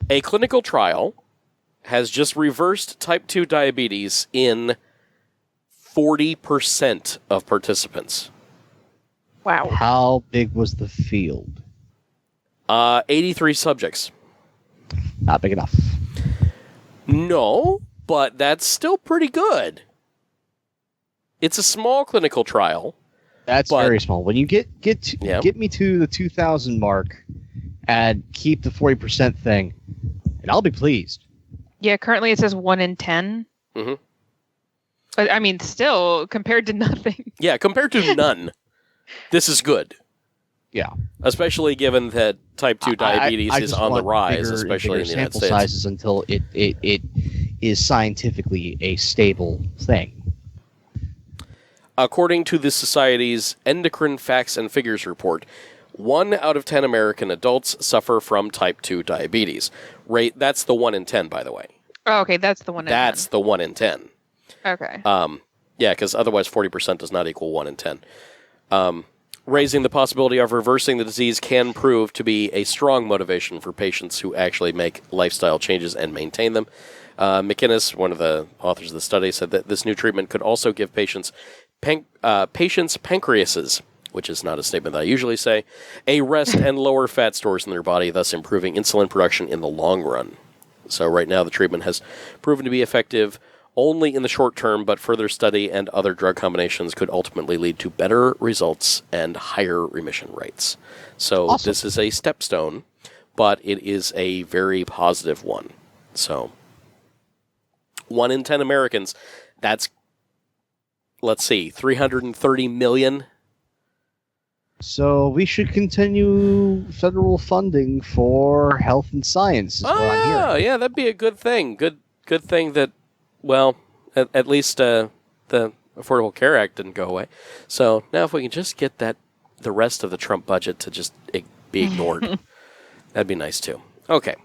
A clinical trial has just reversed type 2 diabetes in 40% of participants. Wow. How big was the field? 83 subjects. Not big enough. No, but that's still pretty good. It's a small clinical trial. That's very small. When you get me to the 2,000 mark and keep the 40% thing, and I'll be pleased. Yeah, currently it says 1 in 10. Mm-hmm. But, I mean, still, compared to nothing. Yeah, compared to none, this is good. Yeah. Especially given that type 2 diabetes is on the rise, especially in the United States. Sizes until it is scientifically a stable thing. According to the Society's Endocrine Facts and Figures report, 1 out of 10 American adults suffer from type 2 diabetes. That's the 1 in 10, by the way. Oh, okay, that's the 1 in 10. That's the 1 in 10. Okay. Yeah, because otherwise 40% does not equal 1 in 10. Raising the possibility of reversing the disease can prove to be a strong motivation for patients who actually make lifestyle changes and maintain them. McInnes, one of the authors of the study, said that this new treatment could also give patients' pancreases, which is not a statement that I usually say, a rest and lower fat stores in their body, thus improving insulin production in the long run. So right now the treatment has proven to be effective only in the short term, but further study and other drug combinations could ultimately lead to better results and higher remission rates. So awesome. This is a stepstone, but it is a very positive one. So 1 in 10 Americans, that's, let's see, 330 million. So we should continue federal funding for health and science. Yeah, that'd be a good thing. Good thing that, well, at least the Affordable Care Act didn't go away. So now if we can just get the rest of the Trump budget to just be ignored, that'd be nice too. Okay,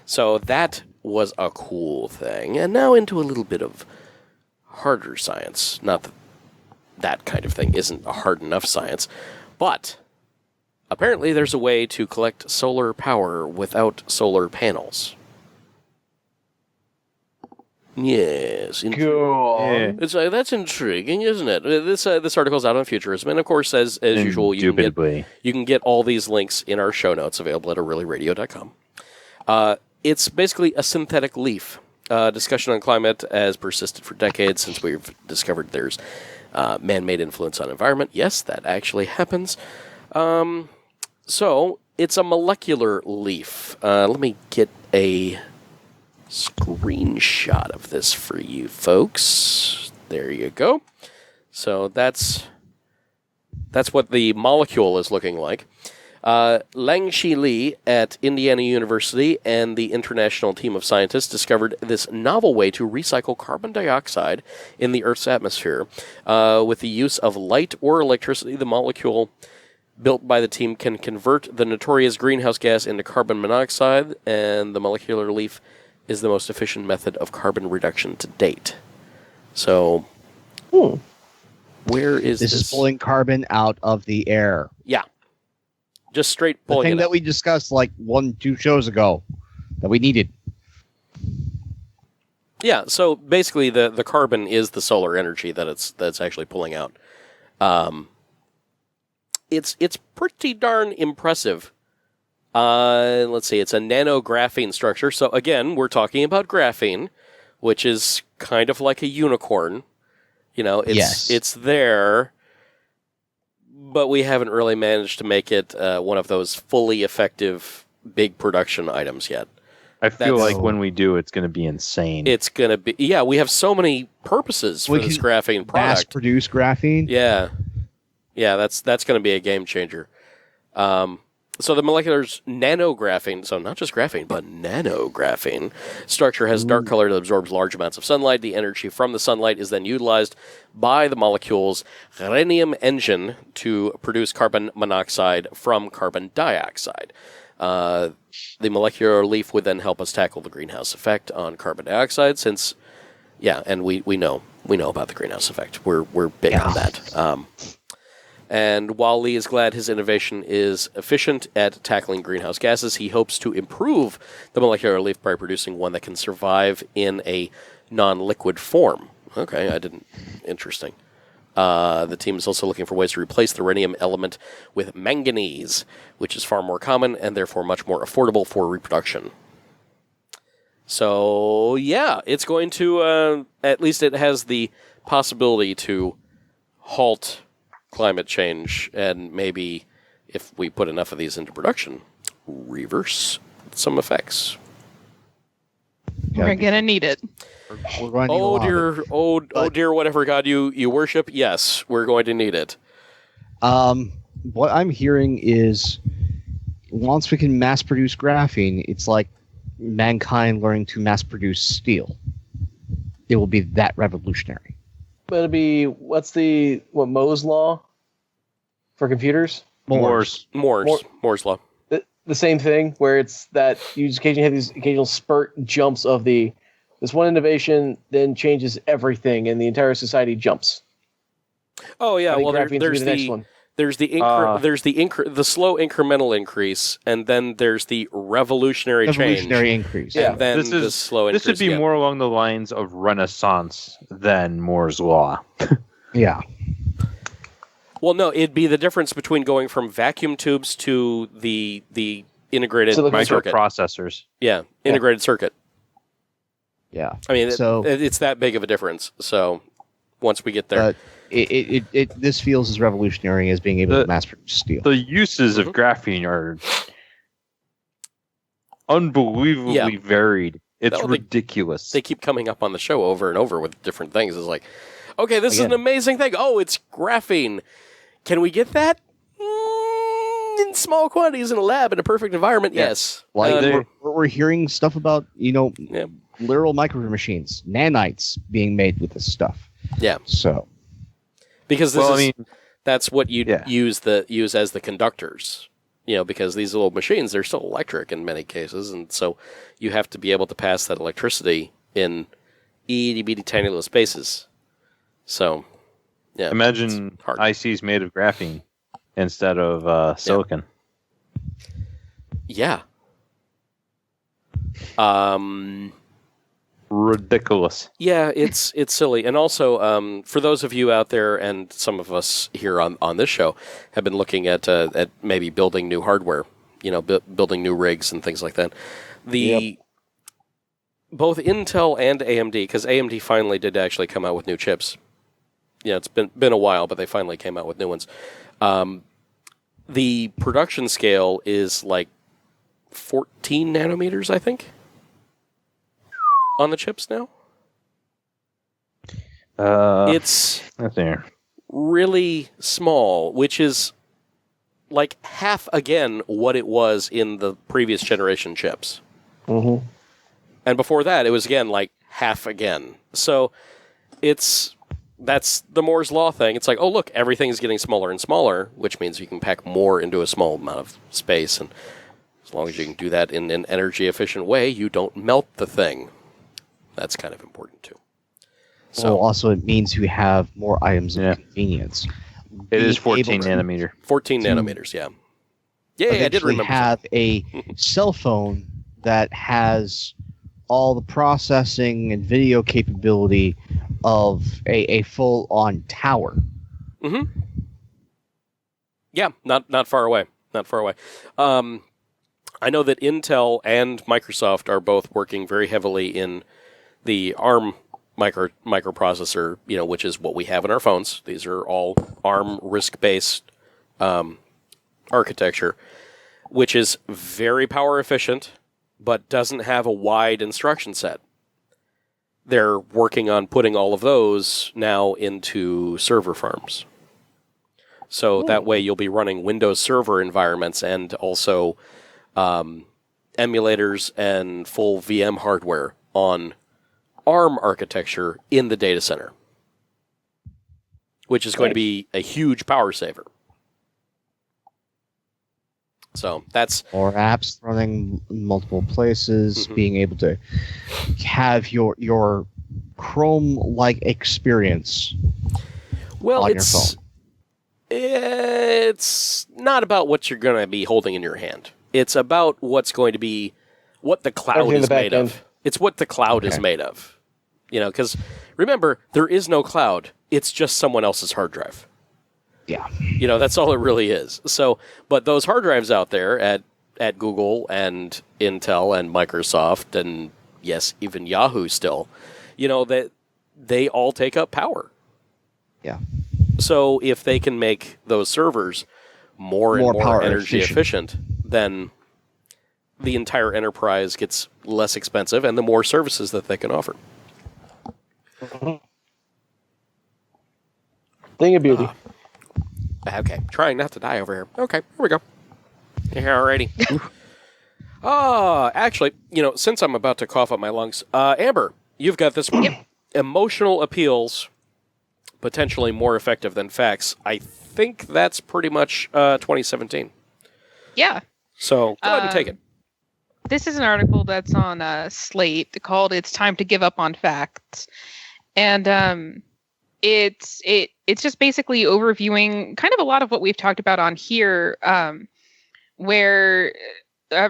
so that was a cool thing. And now into a little bit of harder science. Not that that kind of thing isn't a hard enough science, but apparently there's a way to collect solar power without solar panels. Yes. Cool. Yeah. That's intriguing, isn't it? This article's out on Futurism, and of course, as usual, you can get all these links in our show notes, available at orlyradio.com. It's basically a synthetic leaf. Discussion on climate has persisted for decades since we've discovered there's man-made influence on environment. Yes, that actually happens. So, it's a molecular leaf. Let me get a screenshot of this for you folks. There you go. So that's what the molecule is looking like. Langshi Li at Indiana University and the international team of scientists discovered this novel way to recycle carbon dioxide in the Earth's atmosphere. With the use of light or electricity, the molecule built by the team can convert the notorious greenhouse gas into carbon monoxide, and the molecular leaf is the most efficient method of carbon reduction to date. So, where is this? This is pulling carbon out of the air. Yeah. Just straight pulling the thing that we discussed like 1-2 shows ago that we needed. Yeah, so basically the carbon is the solar energy that's actually pulling out. It's pretty darn impressive. Let's see, it's a nanographene structure. So again, we're talking about graphene, which is kind of like a unicorn. You know, it's there, but we haven't really managed to make it one of those fully effective big production items yet. I feel like when we do, it's going to be insane. It's going to be, yeah, we have so many purposes for this graphene product. Mass-produce graphene? Yeah. Yeah, that's going to be a game changer. So the molecular's nanographene, so not just graphene, but nanographene structure has dark color that absorbs large amounts of sunlight. The energy from the sunlight is then utilized by the molecule's rhenium engine to produce carbon monoxide from carbon dioxide. The molecular leaf would then help us tackle the greenhouse effect on carbon dioxide, since, and we know about the greenhouse effect. We're big on that. And while Lee is glad his innovation is efficient at tackling greenhouse gases, he hopes to improve the molecular leaf by producing one that can survive in a non-liquid form. Okay, interesting. The team is also looking for ways to replace the rhenium element with manganese, which is far more common and therefore much more affordable for reproduction. So, yeah, it's going to, at least it has the possibility to halt climate change and maybe, if we put enough of these into production, reverse some effects. We're going to need it. We're going to need oh dear, whatever God you worship, yes, we're going to need it. What I'm hearing is once we can mass produce graphene, it's like mankind learning to mass produce steel. It will be that revolutionary. But it'll be, what Mohs law for computers? Moore's law. The same thing, where it's that you just occasionally have these occasional spurt jumps of this one innovation then changes everything and the entire society jumps. Oh yeah, well there's the next one. There's the slow incremental increase, and then there's the revolutionary increase. Yeah, and then the slow increase. This would be more along the lines of Renaissance than Moore's law. Yeah. Well, no, it'd be the difference between going from vacuum tubes to the integrated circuit. Microprocessors. Yeah, integrated circuit. Yeah. I mean, it's that big of a difference. So once we get there. This feels as revolutionary as being able to mass produce steel. The uses of graphene are unbelievably varied. It's ridiculous. They keep coming up on the show over and over with different things. It's like, okay, this is an amazing thing. Oh, it's graphene. Can we get that? In small quantities in a lab in a perfect environment, yes. We're hearing stuff about, literal micro machines, nanites being made with this stuff. Yeah. So. Because that's what you'd use as the conductors, because these little machines, they're still electric in many cases, and so you have to be able to pass that electricity in itty-bitty tiny little spaces. So, yeah. Imagine ICs made of graphene instead of silicon. Yeah. Ridiculous. Yeah, it's silly. And also, for those of you out there, and some of us here on this show, have been looking at maybe building new hardware, building new rigs and things like that. Both Intel and AMD, because AMD finally did actually come out with new chips. It's been a while, but they finally came out with new ones. The production scale is like 14 nanometers, I think, on the chips now. It's really small, which is like half again what it was in the previous generation chips. Mm-hmm. And before that, it was again like half again. So that's the Moore's Law thing. It's like, oh, look, everything's getting smaller and smaller, which means you can pack more into a small amount of space. And as long as you can do that in an energy-efficient way, you don't melt the thing. That's kind of important, too. So also, it means you have more items of convenience. It is 14 nanometer. 14 nanometers, yeah. Yeah, I did remember. Have a cell phone that has all the processing and video capability of a full-on tower. Mm-hmm. Yeah, not far away. Not far away. I know that Intel and Microsoft are both working very heavily in the ARM microprocessor, which is what we have in our phones. These are all ARM RISC-based architecture, which is very power efficient, but doesn't have a wide instruction set. They're working on putting all of those now into server farms. So that way you'll be running Windows Server environments and also emulators and full VM hardware on ARM architecture in the data center, which is going to be a huge power saver. So that's... Or apps running in multiple places, being able to have your Chrome-like experience on your phone. It's not about what you're going to be holding in your hand. It's about what's going to be, what the cloud Everything in is the back made end. of. It's what the cloud is made of. You know, because remember, there is no cloud. It's just someone else's hard drive. Yeah. You know, that's all it really is. So, but those hard drives out there at Google and Intel and Microsoft and, yes, even Yahoo still, you know, that they all take up power. Yeah. So if they can make those servers more and more power energy efficient, then the entire enterprise gets less expensive and the more services that they can offer. Thing of beauty. Okay, trying not to die over here. Okay, here we go. Alrighty. Actually, you know, since I'm about to cough up my lungs, Amber, you've got this one. Emotional appeals, potentially more effective than facts. I think that's pretty much 2017. Yeah. So go ahead and take it. This is an article that's on Slate called "It's Time to Give Up on Facts," and it's just basically overviewing kind of a lot of what we've talked about on here, where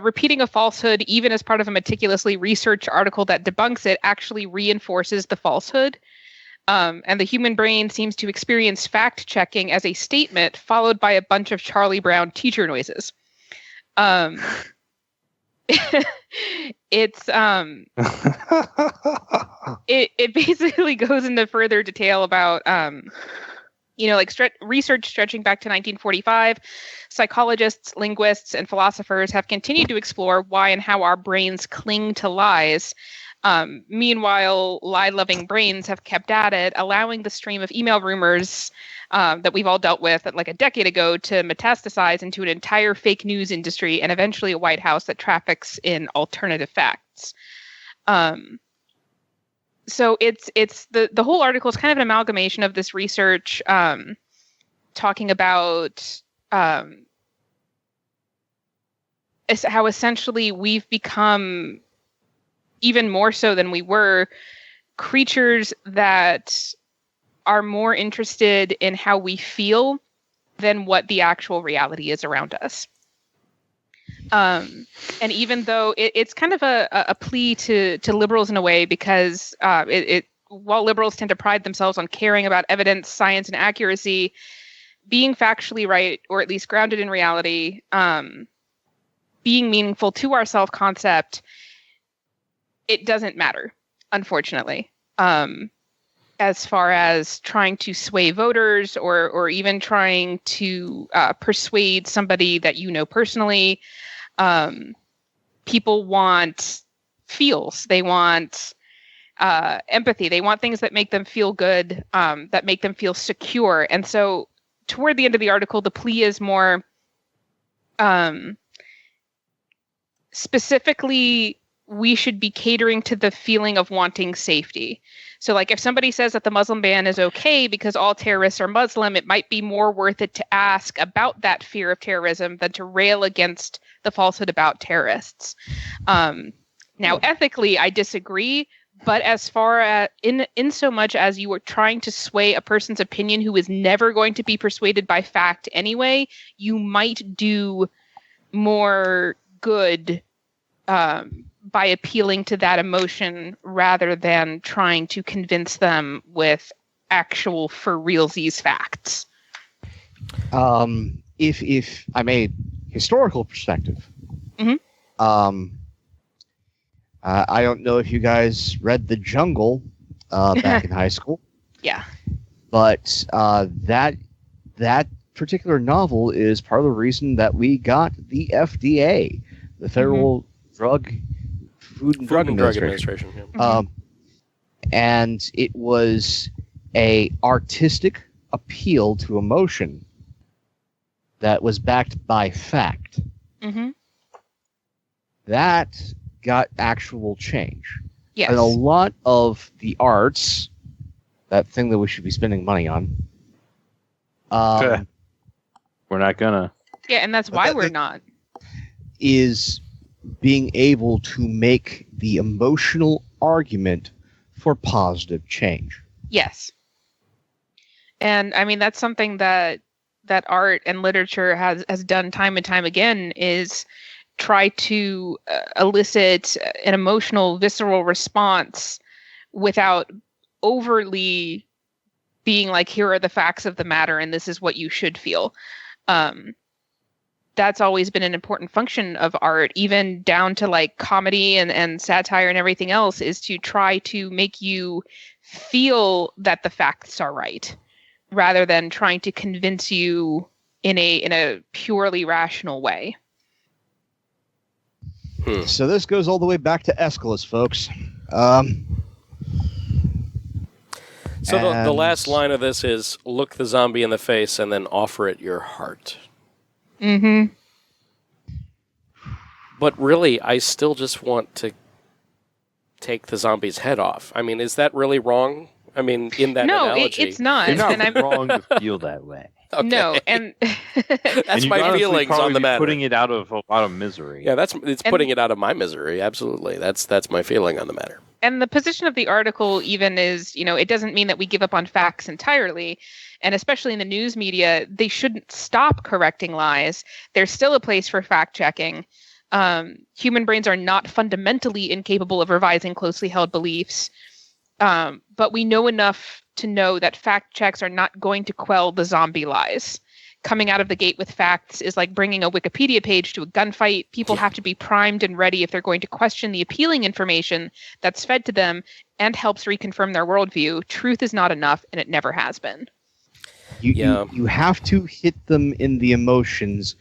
repeating a falsehood, even as part of a meticulously researched article that debunks it, actually reinforces the falsehood. And the human brain seems to experience fact-checking as a statement followed by a bunch of Charlie Brown teacher noises. It's it basically goes into further detail about research stretching back to 1945. Psychologists, linguists, and philosophers have continued to explore why and how our brains cling to lies. Meanwhile, lie-loving brains have kept at it, allowing the stream of email rumors that we've all dealt with like a decade ago to metastasize into an entire fake news industry and eventually a White House that traffics in alternative facts. So it's the whole article is kind of an amalgamation of this research, talking about how essentially we've become, even more so than we were, creatures that are more interested in how we feel than what the actual reality is around us. And even though it's kind of a plea to liberals in a way, because while liberals tend to pride themselves on caring about evidence, science, and accuracy, being factually right, or at least grounded in reality, being meaningful to our self-concept, it doesn't matter, unfortunately. As far as trying to sway voters or even trying to persuade somebody that you know personally, people want feels. They want empathy. They want things that make them feel good, that make them feel secure. And so toward the end of the article, the plea is more specifically, we should be catering to the feeling of wanting safety. So like if somebody says that the Muslim ban is okay because all terrorists are Muslim, it might be more worth it to ask about that fear of terrorism than to rail against the falsehood about terrorists. Now, ethically, I disagree, but as far as in so much as you are trying to sway a person's opinion who is never going to be persuaded by fact anyway, you might do more good by appealing to that emotion rather than trying to convince them with actual for realsies facts. If I may, historical perspective. Mm-hmm. I don't know if you guys read The Jungle back in high school. Yeah. But that particular novel is part of the reason that we got the FDA, the Federal Food and Drug Administration. Yeah. And it was a artistic appeal to emotion that was backed by fact. Mm-hmm. That got actual change. Yes. And a lot of the arts, that thing that we should be spending money on. We're not gonna. Yeah, and that's why we're not. Is being able to make the emotional argument for positive change. Yes. And I mean, that's something that that art and literature has done time and time again is try to elicit an emotional, visceral response without overly being like, here are the facts of the matter and this is what you should feel. That's always been an important function of art, even down to like comedy and satire and everything else, is to try to make you feel that the facts are right, rather than trying to convince you in a purely rational way. So this goes all the way back to Aeschylus, folks. So the last line of this is, look the zombie in the face and then offer it your heart. Mm-hmm. But really, I still just want to take the zombie's head off. I mean, is that really wrong? I mean, in that analogy. No, it's not. You're not And I'm wrong to feel that way. Okay. No, and That's And my honestly feelings probably on the be matter. putting it out of a lot of misery. Yeah, it's putting it out of my misery. Absolutely, that's my feeling on the matter. and the position of the article even is, it doesn't mean that we give up on facts entirely. And especially in the news media, they shouldn't stop correcting lies. There's still a place for fact checking. Human brains are not fundamentally incapable of revising closely held beliefs. But we know enough to know that fact checks are not going to quell the zombie lies. Coming out of the gate with facts is like bringing a Wikipedia page to a gunfight. People have to be primed and ready if they're going to question the appealing information that's fed to them and helps reconfirm their worldview. Truth is not enough, and it never has been. You have to hit them in the emotions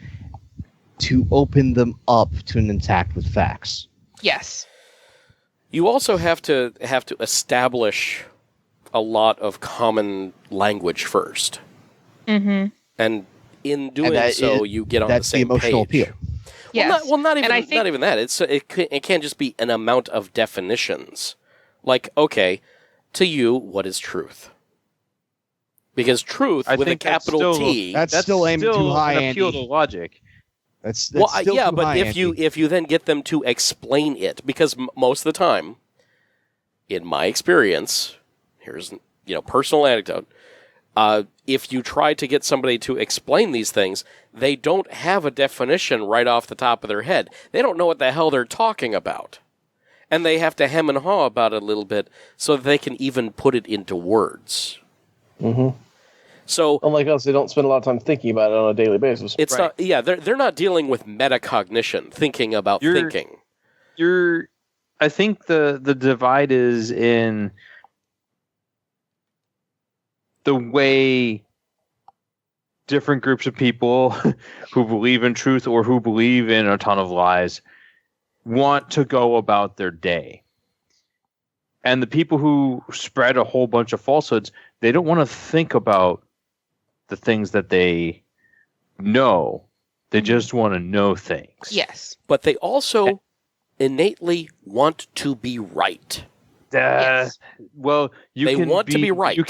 to open them up to an attack with facts. Yes. You also have to establish a lot of common language first. Mm-hmm. And in doing so, you get on the same that's the emotional page. appeal. Yes. Not even And I think- not even that. It can't just be an amount of definitions. Like, okay, to you, what is truth? Because truth I with a think that's capital still- T. That's still aiming too high, an appeal Andy. to logic. That's Well, still yeah, too but high, if Andy. you then get them to explain it, because most of the time, in my experience, here's personal anecdote. If you try to get somebody to explain these things, they don't have a definition right off the top of their head. They don't know what the hell they're talking about. And they have to hem and haw about it a little bit so that they can even put it into words. Mm-hmm. So Unlike us, they don't spend a lot of time thinking about it on a daily basis. it's not. Yeah, they're not dealing with metacognition, thinking about thinking. I think the divide is in the way different groups of people who believe in truth or who believe in a ton of lies want to go about their day. And the people who spread a whole bunch of falsehoods, they don't want to think about the things that they know. They just want to know things. Yes. But they also innately want to be right. Yes. Well, They want to be right. You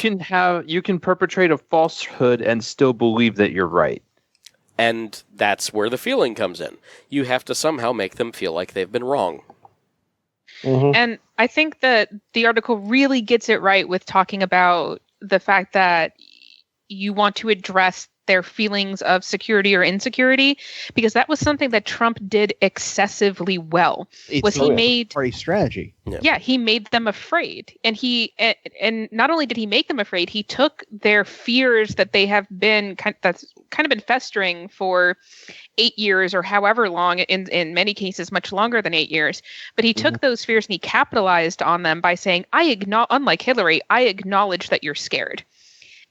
can perpetrate a falsehood and still believe that you're right. And that's where the feeling comes in. You have to somehow make them feel like they've been wrong. Mm-hmm. And I think that the article really gets it right with talking about the fact that you want to address their feelings of security or insecurity, because that was something that Trump did excessively well. It's he a made party strategy. Yeah, he made them afraid. And and not only did he make them afraid, he took their fears that they have been that's kind of been festering for 8 years or however long, in many cases much longer than 8 years. But he took those fears and he capitalized on them by saying, unlike Hillary, I acknowledge that you're scared.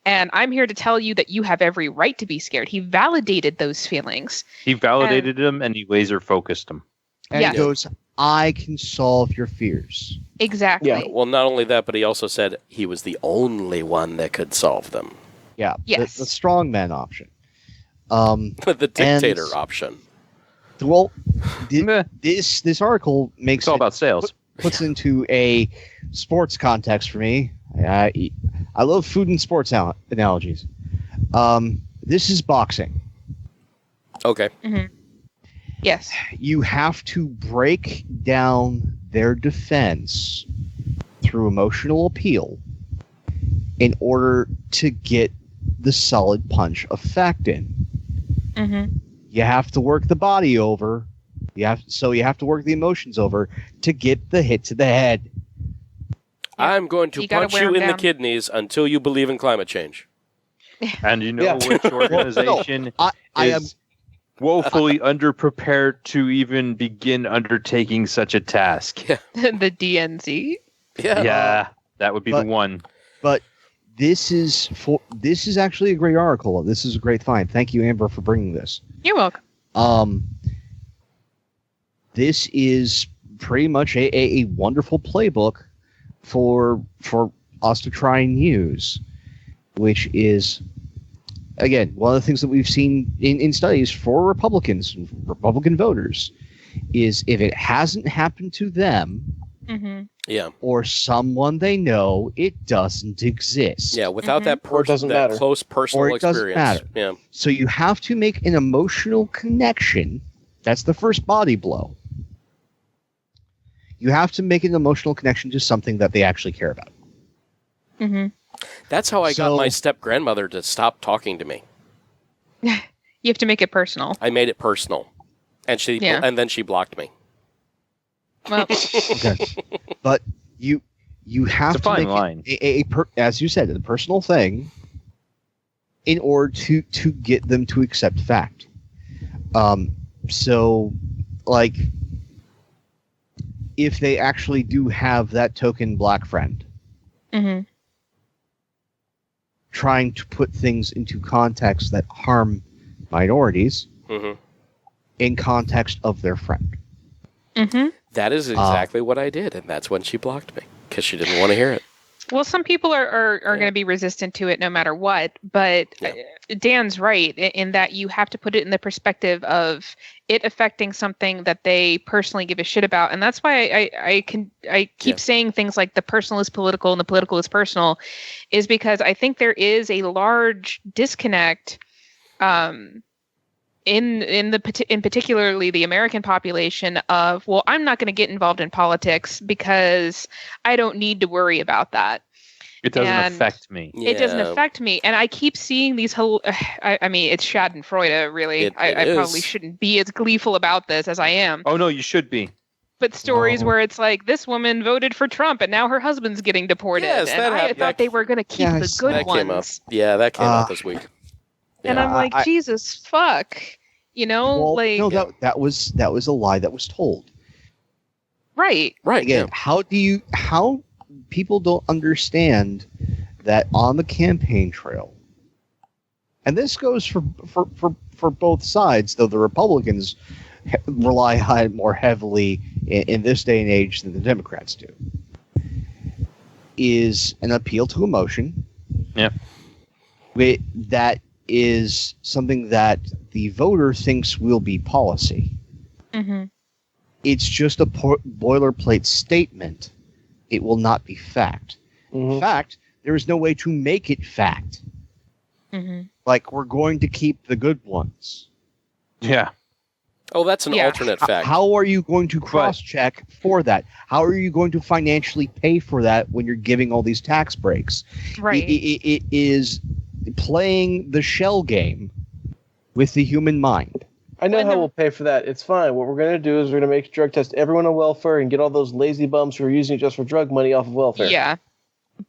And I'm here to tell you that you have every right to be scared. He validated those feelings. He validated them and he laser focused them. And Yeah. he goes, I can solve your fears. Exactly. Yeah. Well, not only that, but he also said he was the only one that could solve them. Yeah, Yes. the strongman option. The dictator And- option. Well, Meh. this article makes It's all it- about sales. puts into a sports context for me. I love food and sports analogies. This is boxing. Okay. Yes. You have to break down their defense through emotional appeal in order to get the solid punch of fact in. Mm-hmm. You have to work the body over. You have to work the emotions over to get the hit to the head. I'm going to punch you in the down. kidneys until you believe in climate change. And you know which organization I am is woefully underprepared to even begin undertaking such a task. Yeah. The DNC. Yeah. That would be the one. But this is actually a great article. This is a great find. Thank you, Amber, for bringing this. You're welcome. This is pretty much a wonderful playbook for us to try and use, which is, again, one of the things that we've seen in studies for Republican voters, is if it hasn't happened to them Mm-hmm. or someone they know, it doesn't exist. Yeah, without that Or it doesn't matter. close personal Or it doesn't experience. matter. Yeah. So you have to make an emotional connection. That's the first body blow. You have to make an emotional connection to something that they actually care about. Mm-hmm. That's how I got So- my step-grandmother to stop talking to me. You have to make it personal. I made it personal. And then she blocked me. Well, Okay. But you have It's a to fine make line. as you said, a personal thing in order to get them to accept fact. So, like, if they actually do have that token black friend, mm-hmm. trying to put things into context that harm minorities Mm-hmm. in context of their friend. Mm-hmm. That is exactly what I did, and that's when she blocked me, because she didn't want to hear it. Well, some people are going to be resistant to it no matter what, but Dan's right in that you have to put it in the perspective of it affecting something that they personally give a shit about. And that's why I keep saying things like the personal is political and the political is personal, is because I think there is a large disconnect in particularly the American population of, well, I'm not going to get involved in politics because I don't need to worry about that. It doesn't And affect me. It doesn't affect me. And I keep seeing these I mean, it's Schadenfreude, really. I probably shouldn't be as gleeful about this as I am. Oh, no, you should be. But stories where it's like, this woman voted for Trump and now her husband's getting deported. Yes, and that I happened. thought they were going to keep the good that ones. came up. Yeah, that came out this week. And I'm like, Jesus, fuck. You know, Well, like... no, that was a lie that was told. Right. Right. Again, how people don't understand that on the campaign trail, and this goes for both sides, though the Republicans rely on it more heavily in this day and age than the Democrats do, is an appeal to emotion. Yeah. That is something that the voter thinks will be policy. Mm-hmm. It's just a boilerplate statement. It will not be fact. In fact, there is no way to make it fact. Mm-hmm. Like, we're going to keep the good ones. Yeah. Oh, that's an alternate fact. How are you going to cross-check for that? How are you going to financially pay for that when you're giving all these tax breaks? Right. It is playing the shell game with the human mind. I know how we'll pay for that. It's fine. What we're going to do is we're going to make drug test everyone on welfare and get all those lazy bums who are using it just for drug money off of welfare. Yeah.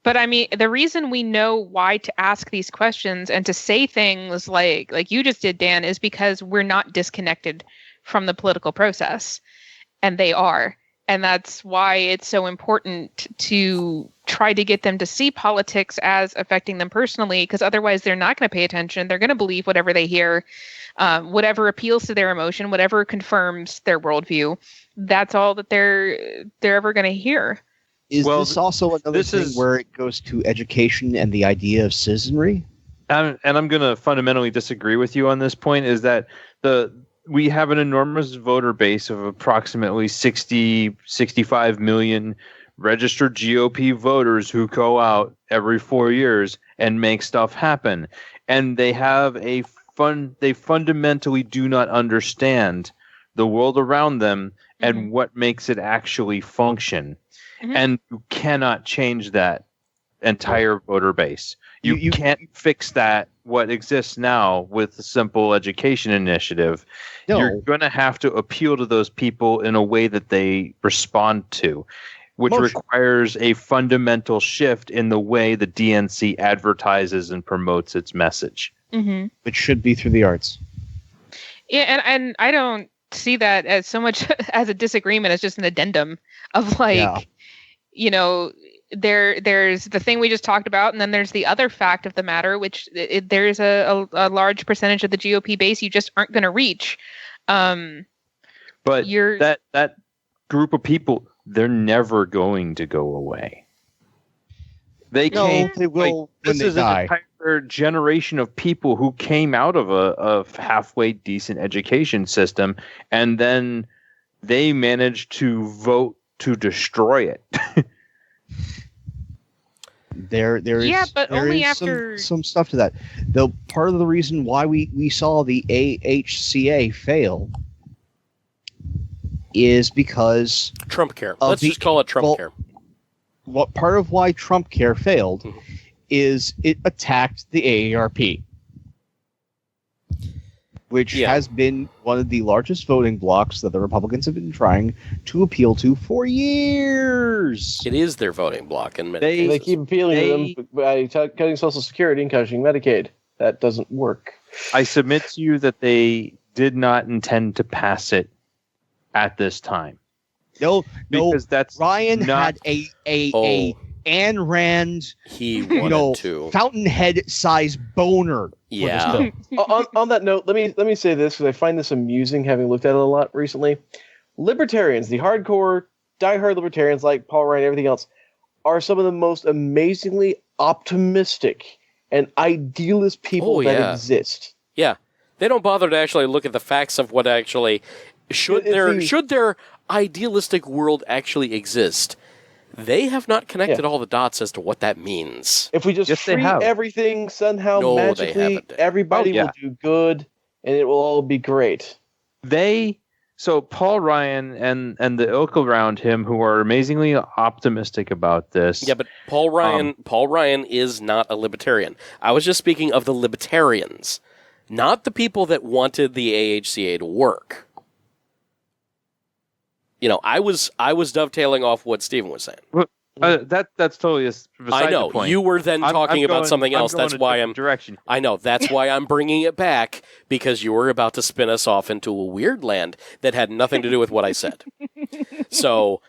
But I mean, the reason we know why to ask these questions and to say things like you just did, Dan, is because we're not disconnected from the political process. And they are. And that's why it's so important to try to get them to see politics as affecting them personally, because otherwise they're not going to pay attention. They're going to believe whatever they hear, whatever appeals to their emotion, whatever confirms their worldview. That's all that they're ever going to hear. Is this also another thing where it goes to education and the idea of citizenry? And I'm going to fundamentally disagree with you on this point, is that we have an enormous voter base of approximately 65 million registered GOP voters who go out every 4 years and make stuff happen. And they have they fundamentally do not understand the world around them and what makes it actually function. And you cannot change that entire voter base. You can't fix that, what exists now, with a simple education initiative. No. You're going to have to appeal to those people in a way that they respond to, which requires a fundamental shift in the way the DNC advertises and promotes its message. Mm-hmm. Which should be through the arts. Yeah, and I don't see that as so much as a disagreement as just an addendum of there's the thing we just talked about, and then there's the other fact of the matter, which there's a large percentage of the GOP base you just aren't going to reach. But that group of people, they're never going to go away. They will when they die. An entire generation of people who came out of a halfway decent education system, and then they managed to vote to destroy it. There is some stuff to that. Though part of the reason why we saw the AHCA fail is because Trump care. Let's just call it Trump care. What part of why Trump care failed is it attacked the AARP, which has been one of the largest voting blocks that the Republicans have been trying to appeal to for years. It is their voting block in many cases. They keep appealing to them by cutting Social Security and cutting Medicaid. That doesn't work. I submit to you that they did not intend to pass it at this time. Because that's Ryan had a Ayn Rand, fountainhead size boner. Yeah. on that note, let me say this, because I find this amusing, having looked at it a lot recently. Libertarians, the hardcore, diehard libertarians like Paul Ryan and everything else, are some of the most amazingly optimistic and idealist people that exist. Yeah, they don't bother to actually look at the facts of what actually should their idealistic world actually exist. They have not connected all the dots as to what that means. If we just free everything somehow magically, everybody will do good, and it will all be great. So Paul Ryan and the ilk around him, who are amazingly optimistic about this. Yeah, but Paul Ryan is not a libertarian. I was just speaking of the libertarians, not the people that wanted the AHCA to work. I was dovetailing off what Stephen was saying. Well, that's totally beside I know. the point. You were then talking about something else. That's why direction. I know. That's why I'm bringing it back, because you were about to spin us off into a weird land that had nothing to do with what I said. So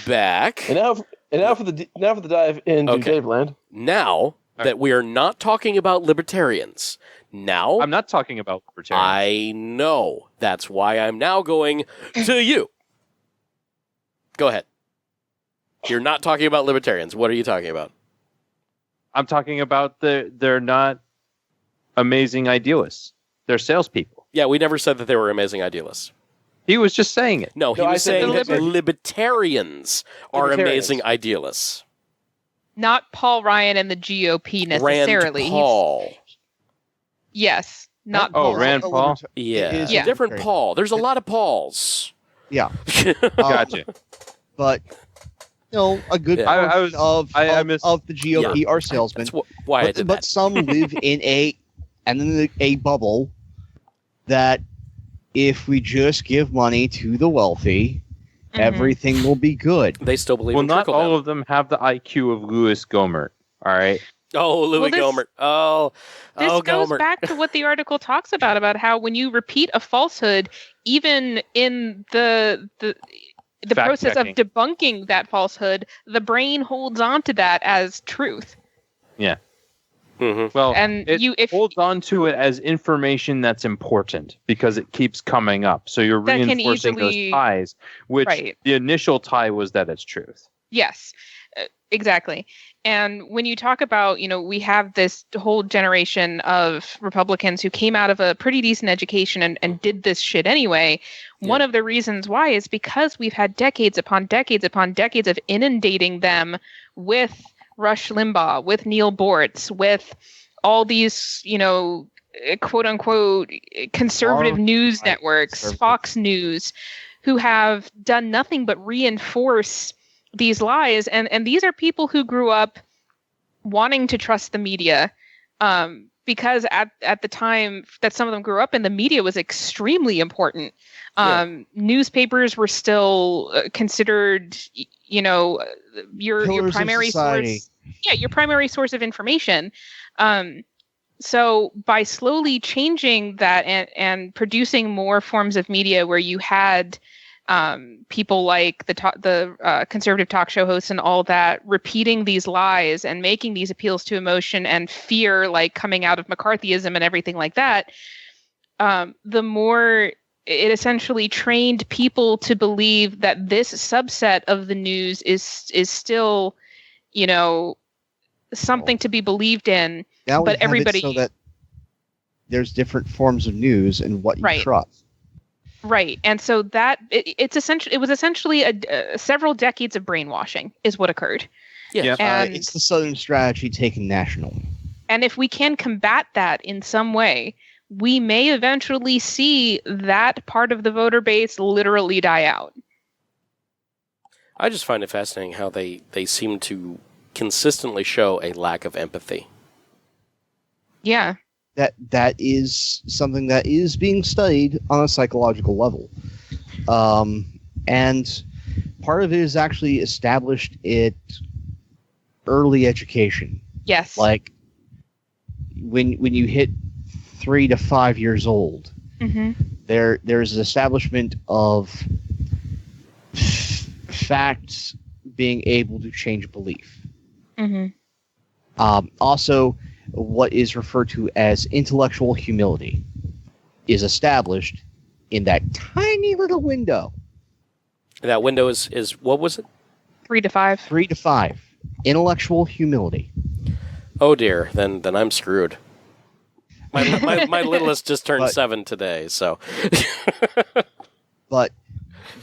back. And now for the dive into Dave Land. Now that we are not talking about libertarians. Now I'm not talking about libertarians. I know. That's why I'm now going to you. Go ahead. You're not talking about libertarians. What are you talking about? I'm talking about they're not amazing idealists. They're salespeople. Yeah, we never said that they were amazing idealists. He was just saying it. No, he was saying that libertarians are amazing idealists. Not Paul Ryan and the GOP necessarily. Rand Paul. Yes, not Paul. Oh, Rand Paul? Yeah. It's a different Paul. There's a lot of Pauls. Yeah. Gotcha. But, a good part of the GOP are salesmen. That's why I did that. But some live in a bubble that if we just give money to the wealthy, everything will be good. They still believe in not trickle-down. all of them have the IQ of Louis Gohmert, all right? Oh, Louis Gohmert. This goes Gohmert. back to what the article talks about how when you repeat a falsehood, even in the process of debunking that falsehood, the brain holds on to that as truth. Yeah. Mm-hmm. Well, it holds on to it as information that's important because it keeps coming up. So you're reinforcing those ties, which the initial tie was that it's truth. Yes, exactly. And when you talk about, we have this whole generation of Republicans who came out of a pretty decent education and did this shit anyway. Yeah. One of the reasons why is because we've had decades upon decades upon decades of inundating them with Rush Limbaugh, with Neil Bortz, with all these, quote unquote conservative news networks, Fox News, who have done nothing but reinforce these lies, and these are people who grew up wanting to trust the media, because at the time that some of them grew up in, the media was extremely important. Newspapers were still considered, your primary source. Yeah, your primary source of information. So by slowly changing that and producing more forms of media where you had people like the conservative talk show hosts and all that repeating these lies and making these appeals to emotion and fear, like coming out of McCarthyism and everything like that, the more it essentially trained people to believe that this subset of the news is still, something to be believed in. Now but everybody, so that there's different forms of news and what you trust. Right, and so that it was essentially several decades of brainwashing is what occurred. Yeah, and it's the Southern strategy taken national. And if we can combat that in some way, we may eventually see that part of the voter base literally die out. I just find it fascinating how they seem to consistently show a lack of empathy. Yeah. That is something that is being studied on a psychological level. And part of it is actually established at early education. Yes. Like when you hit 3 to 5 years old, there's an establishment of facts being able to change belief. Also, what is referred to as intellectual humility is established in that tiny little window. That window is what was it? 3 to 5. 3 to 5. Intellectual humility. Oh dear, then I'm screwed. My littlest just turned 7 today, so. But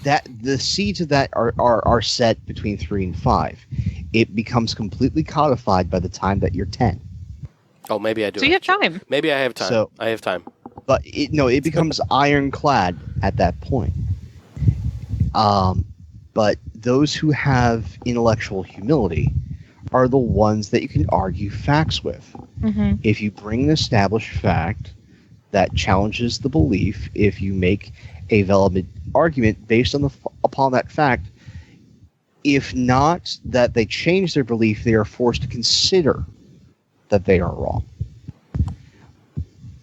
that the seeds of that are set between 3 and 5. It becomes completely codified by the time that you're 10. Oh, maybe I do. So you have time. Maybe I have time. So, I have time. But it becomes ironclad at that point. But those who have intellectual humility are the ones that you can argue facts with. If you bring an established fact that challenges the belief, if you make a valid argument based upon that fact, if not that they change their belief, they are forced to consider that they are wrong.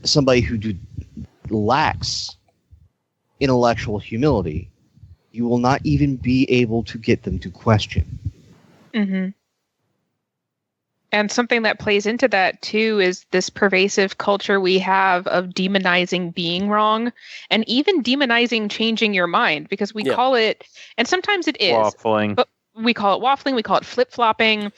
Somebody who lacks intellectual humility, you will not even be able to get them to question. And something that plays into that, too, is this pervasive culture we have of demonizing being wrong and even demonizing changing your mind, because we call it, and sometimes it is. Waffling. But we call it waffling, we call it flip-flopping,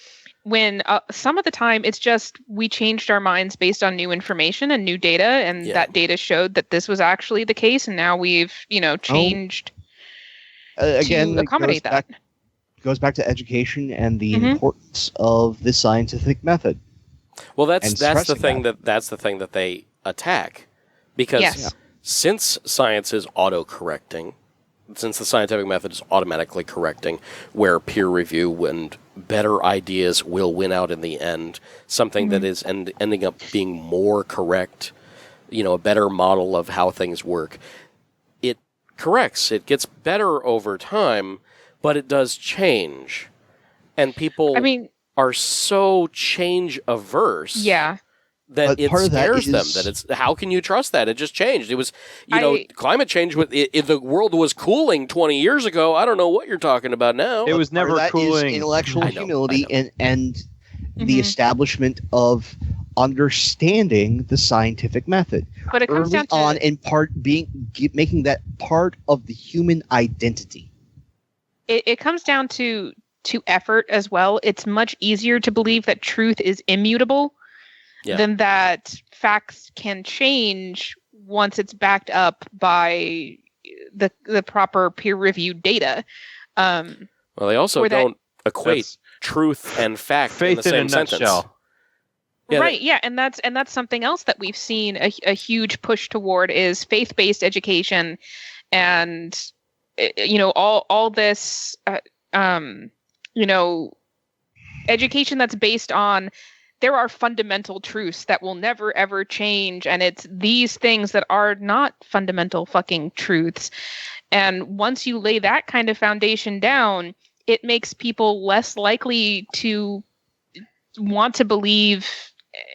when some of the time it's just we changed our minds based on new information and new data, and that data showed that this was actually the case, and now we've, changed again, to accommodate that. Goes back to education and the importance of the scientific method. Well, that's the thing that they attack, because since science is auto-correcting, since the scientific method is automatically correcting, where peer review and better ideas will win out in the end, something that is ending up being more correct, a better model of how things work, it corrects. It gets better over time. But it does change, and people are so change averse that it scares them. That it's how can you trust that? It just changed. It was, climate change. If the world was cooling 20 years ago, I don't know what you're talking about now. It was never cooling. Is intellectual humility and the establishment of understanding the scientific method. But it comes down to on in part making that part of the human identity. It comes down to effort as well. It's much easier to believe that truth is immutable than that facts can change once it's backed up by the proper peer-reviewed data. Well, they also don't equate truth and fact in the same sentence. Nutshell. Right, and that's something else that we've seen a huge push toward is faith-based education, and all this education that's based on there are fundamental truths that will never ever change, and it's these things that are not fundamental fucking truths. And once you lay that kind of foundation down, it makes people less likely to want to believe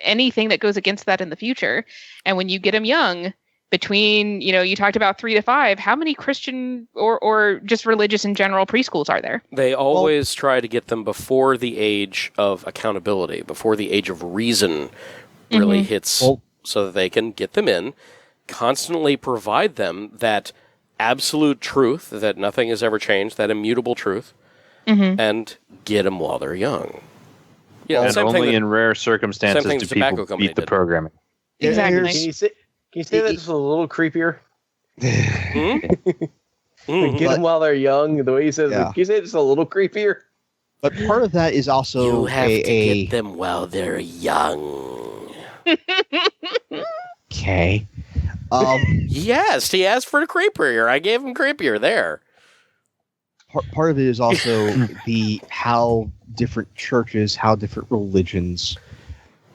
anything that goes against that in the future. And when you get them young, between, you talked about 3 to 5, how many Christian or just religious in general preschools are there? They always try to get them before the age of accountability, before the age of reason really hits, so that they can get them in, constantly provide them that absolute truth, that nothing has ever changed, that immutable truth, and get them while they're young. And only in rare circumstances do people beat the programming. Exactly. Can you say that just a little creepier? Get them while they're young. The way you said it, can you say it just a little creepier? But part of that is also you have to get them while they're young. Okay. Yes, he asked for creepier. I gave him creepier there. Part of it is also how different churches, how different religions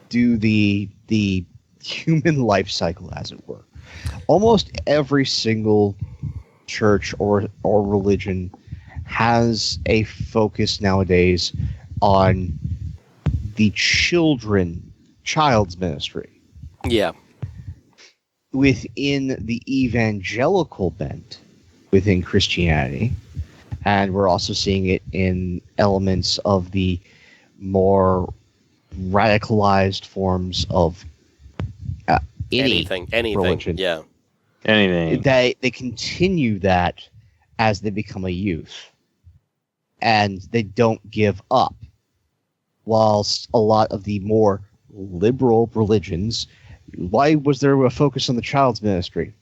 do the human life cycle, as it were. Almost every single church or religion has a focus nowadays on the child's ministry. Yeah. Within the evangelical bent within Christianity, and we're also seeing it in elements of the more radicalized forms of anything religion. Yeah. Anything. They continue that as they become a youth. And they don't give up. Whilst a lot of the more liberal religions, why was there a focus on the child's ministry?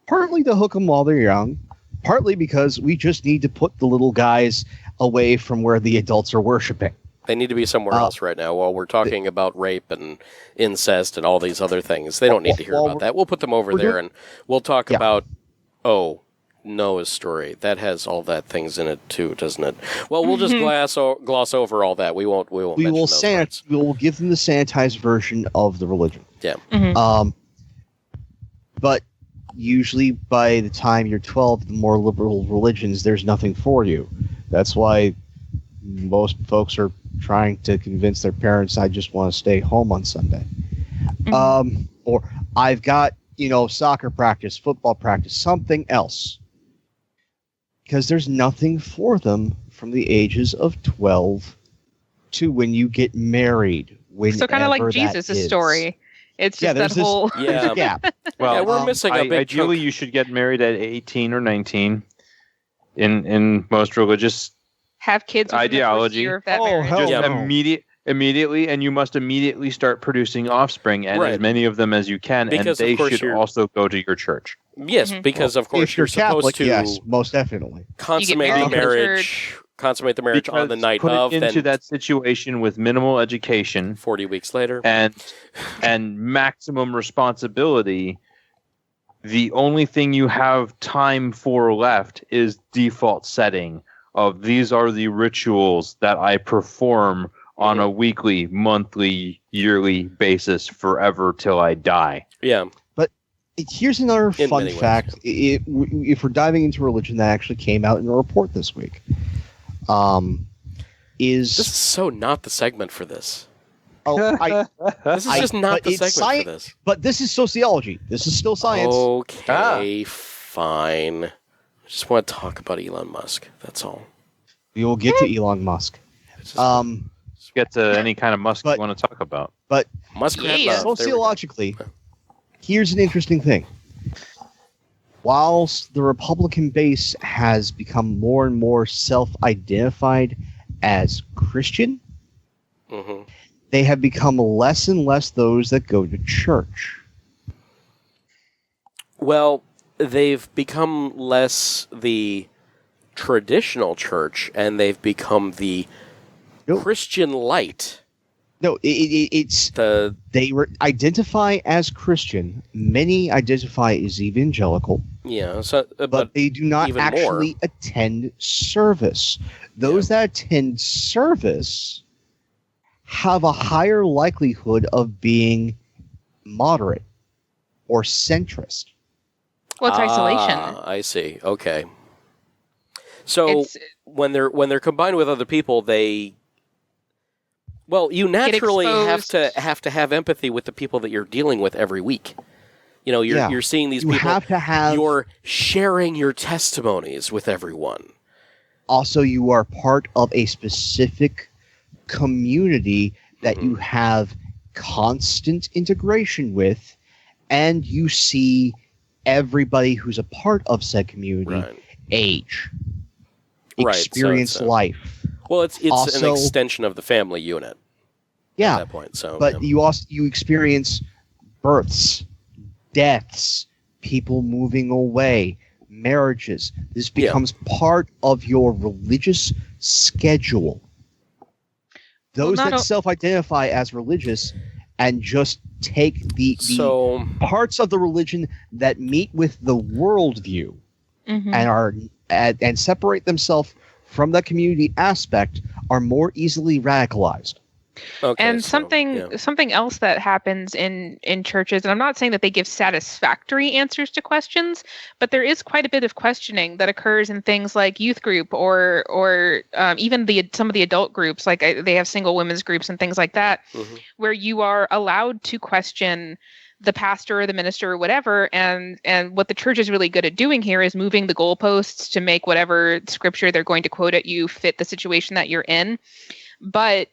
Partly to hook them while they're young. Partly because we just need to put the little guys away from where the adults are worshiping. They need to be somewhere else right now while we're talking about rape and incest and all these other things. They don't need to hear about that. We'll put them over there and we'll talk about, Noah's story. That has all that things in it too, doesn't it? Well, we'll just gloss over all that. We won't mention those parts. We will give them the sanitized version of the religion. Yeah. But usually by the time you're 12, the more liberal religions, there's nothing for you. That's why most folks are trying to convince their parents, I just want to stay home on Sunday. Or I've got, soccer practice, football practice, something else. Because there's nothing for them from the ages of 12 to when you get married. So kind of like Jesus' story. It's just that whole... There's a gap. Well, we're missing a big ideally, chunk. you should get married at 18 or 19 in most religious have kids ideology. Year of that Oh, marriage. hell Just no. immediately, and you must immediately start producing offspring, and as many of them as you can, Because, and of course, they should also go to your church. Yes, because of course If you're supposed Catholic, to yes, most definitely. consummate married the in marriage. Consummate the marriage on the night put of. it into then that situation with minimal education 40 weeks later. and maximum responsibility. The only thing you have time for left is default setting of these are the rituals that I perform on a weekly, monthly, yearly basis forever till I die. Yeah. Here's another In fun many ways. fact. If we're diving into religion, that actually came out in a report this week. This is so not the segment for this. This is just not but the it's segment for this. But this is sociology. This is still science. Okay, fine. I just want to talk about Elon Musk. That's all. We will get to Elon Musk. Get to any kind of Musk But- you want to talk about. But Muskrat Yeah. love. There we go. sociologically, here's an interesting thing. Whilst the Republican base has become more and more self-identified as Christian, Mhm. they have become less and less those that go to church. Well, they've become less the traditional church, and they've become the Yep. Christian light No, it's they identify as Christian. Many identify as evangelical. Yeah, so but they do not actually attend service. Those that attend service have a higher likelihood of being moderate or centrist. Well, it's isolation. I see. Okay. So when they're combined with other people, you naturally have to have empathy with the people that you're dealing with every week. You know, you're seeing these people. You're sharing your testimonies with everyone. Also, you are part of a specific community that you have constant integration with, and you see everybody who's a part of said community age, experience life. Well, it's also an extension of the family unit. Yeah, at that point. So, but you experience births, deaths, people moving away, marriages. This becomes part of your religious schedule. Those that self-identify as religious and just take the parts of the religion that meet with the worldview and separate themselves from that community aspect are more easily radicalized. Okay, and something else that happens in churches, and I'm not saying that they give satisfactory answers to questions, but there is quite a bit of questioning that occurs in things like youth group or even some of the adult groups, like they have single women's groups and things like that, where you are allowed to question the pastor or the minister or whatever, and what the church is really good at doing here is moving the goalposts to make whatever scripture they're going to quote at you fit the situation that you're in. But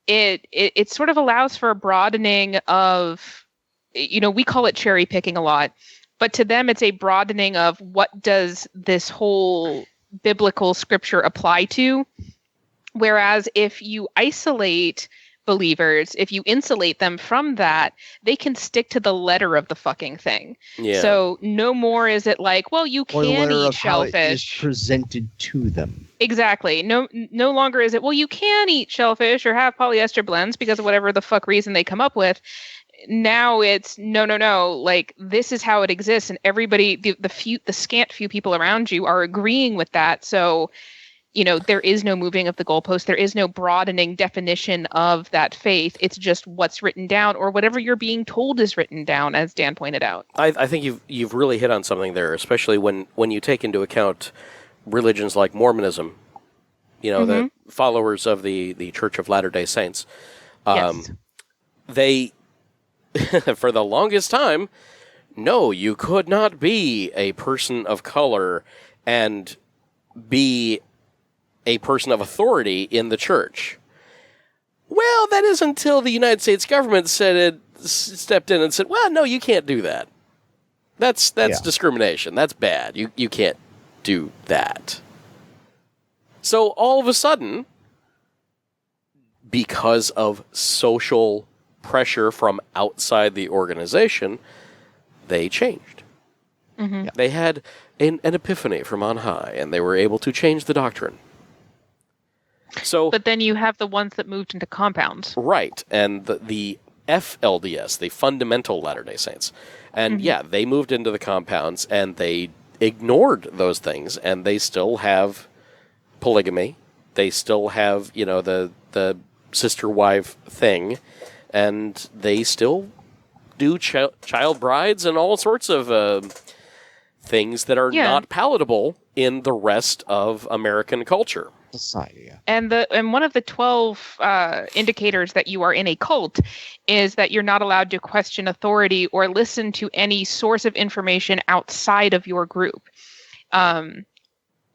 it sort of allows for a broadening of, we call it cherry picking a lot, but to them it's a broadening of what does this whole biblical scripture apply to. Whereas if you isolate believers, if you insulate them from that, they can stick to the letter of the fucking thing. Yeah. So no more is it like, well, you can eat shellfish. How it is presented to them. Exactly. No longer is it, well, you can eat shellfish or have polyester blends because of whatever the fuck reason they come up with. Now it's no. Like, this is how it exists, and everybody, the scant few people around you are agreeing with that. So, there is no moving of the goalpost. There is no broadening definition of that faith. It's just what's written down or whatever you're being told is written down, as Dan pointed out. I think you've really hit on something there, especially when you take into account religions like Mormonism, the followers of the Church of Latter-day Saints. Yes. They, for the longest time, no, you could not be a person of color and be a person of authority in the church. Well, that is until the United States government stepped in and said, well, no, you can't do that. That's discrimination. That's bad. You can't do that. So all of a sudden, because of social pressure from outside the organization, they changed. Mm-hmm. They had an epiphany from on high, and they were able to change the doctrine. But then you have the ones that moved into compounds. Right, and the FLDS, the Fundamental Latter-day Saints. And they moved into the compounds, and they ignored those things, and they still have polygamy. They still have, the sister-wife thing, and they still do child brides and all sorts of things that are not palatable in the rest of American culture. Society, yeah. And one of the 12 indicators that you are in a cult is that you're not allowed to question authority or listen to any source of information outside of your group. And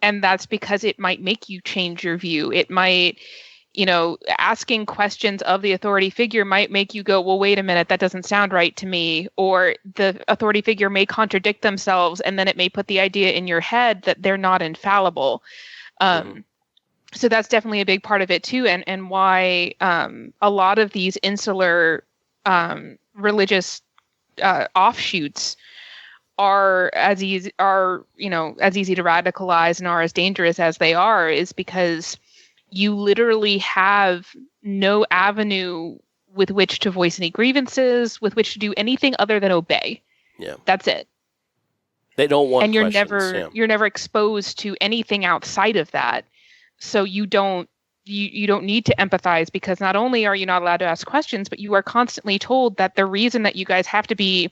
that's because it might make you change your view. It might, asking questions of the authority figure might make you go, well, wait a minute, that doesn't sound right to me. Or the authority figure may contradict themselves, and then it may put the idea in your head that they're not infallible. So that's definitely a big part of it too, and why a lot of these insular religious offshoots are as easy to radicalize and are as dangerous as they are, is because you literally have no avenue with which to voice any grievances, with which to do anything other than obey. Yeah. That's it. They don't want and you're questions, you're never exposed to anything outside of that. So you don't need to empathize, because not only are you not allowed to ask questions, but you are constantly told that the reason that you guys have to be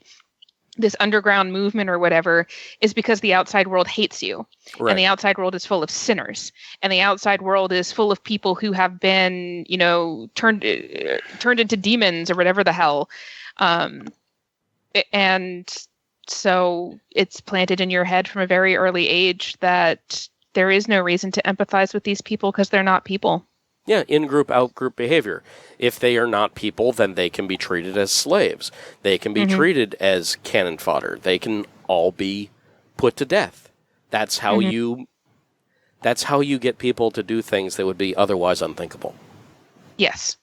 this underground movement or whatever is because the outside world hates you. Right. And the outside world is full of sinners. And the outside world is full of people who have been, turned into demons or whatever the hell. And so it's planted in your head from a very early age that there is no reason to empathize with these people because they're not people. Yeah, in-group, out-group behavior. If they are not people, then they can be treated as slaves. They can be treated as cannon fodder. They can all be put to death. That's how you get people to do things that would be otherwise unthinkable. Yes.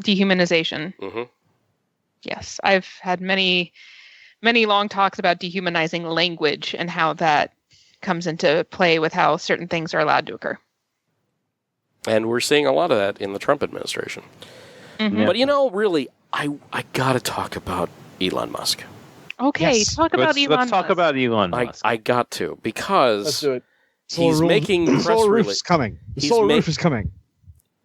Dehumanization. Mm-hmm. Yes. I've had many, many long talks about dehumanizing language and how that comes into play with how certain things are allowed to occur. And we're seeing a lot of that in the Trump administration. Mm-hmm. But, really, I got to talk about Elon Musk. Okay, Yes. talk about Elon Musk. Let's talk about Elon Musk. I got to, because Let's do it. he's making press solar roof releases. is coming. The He's solar ma- roof is coming.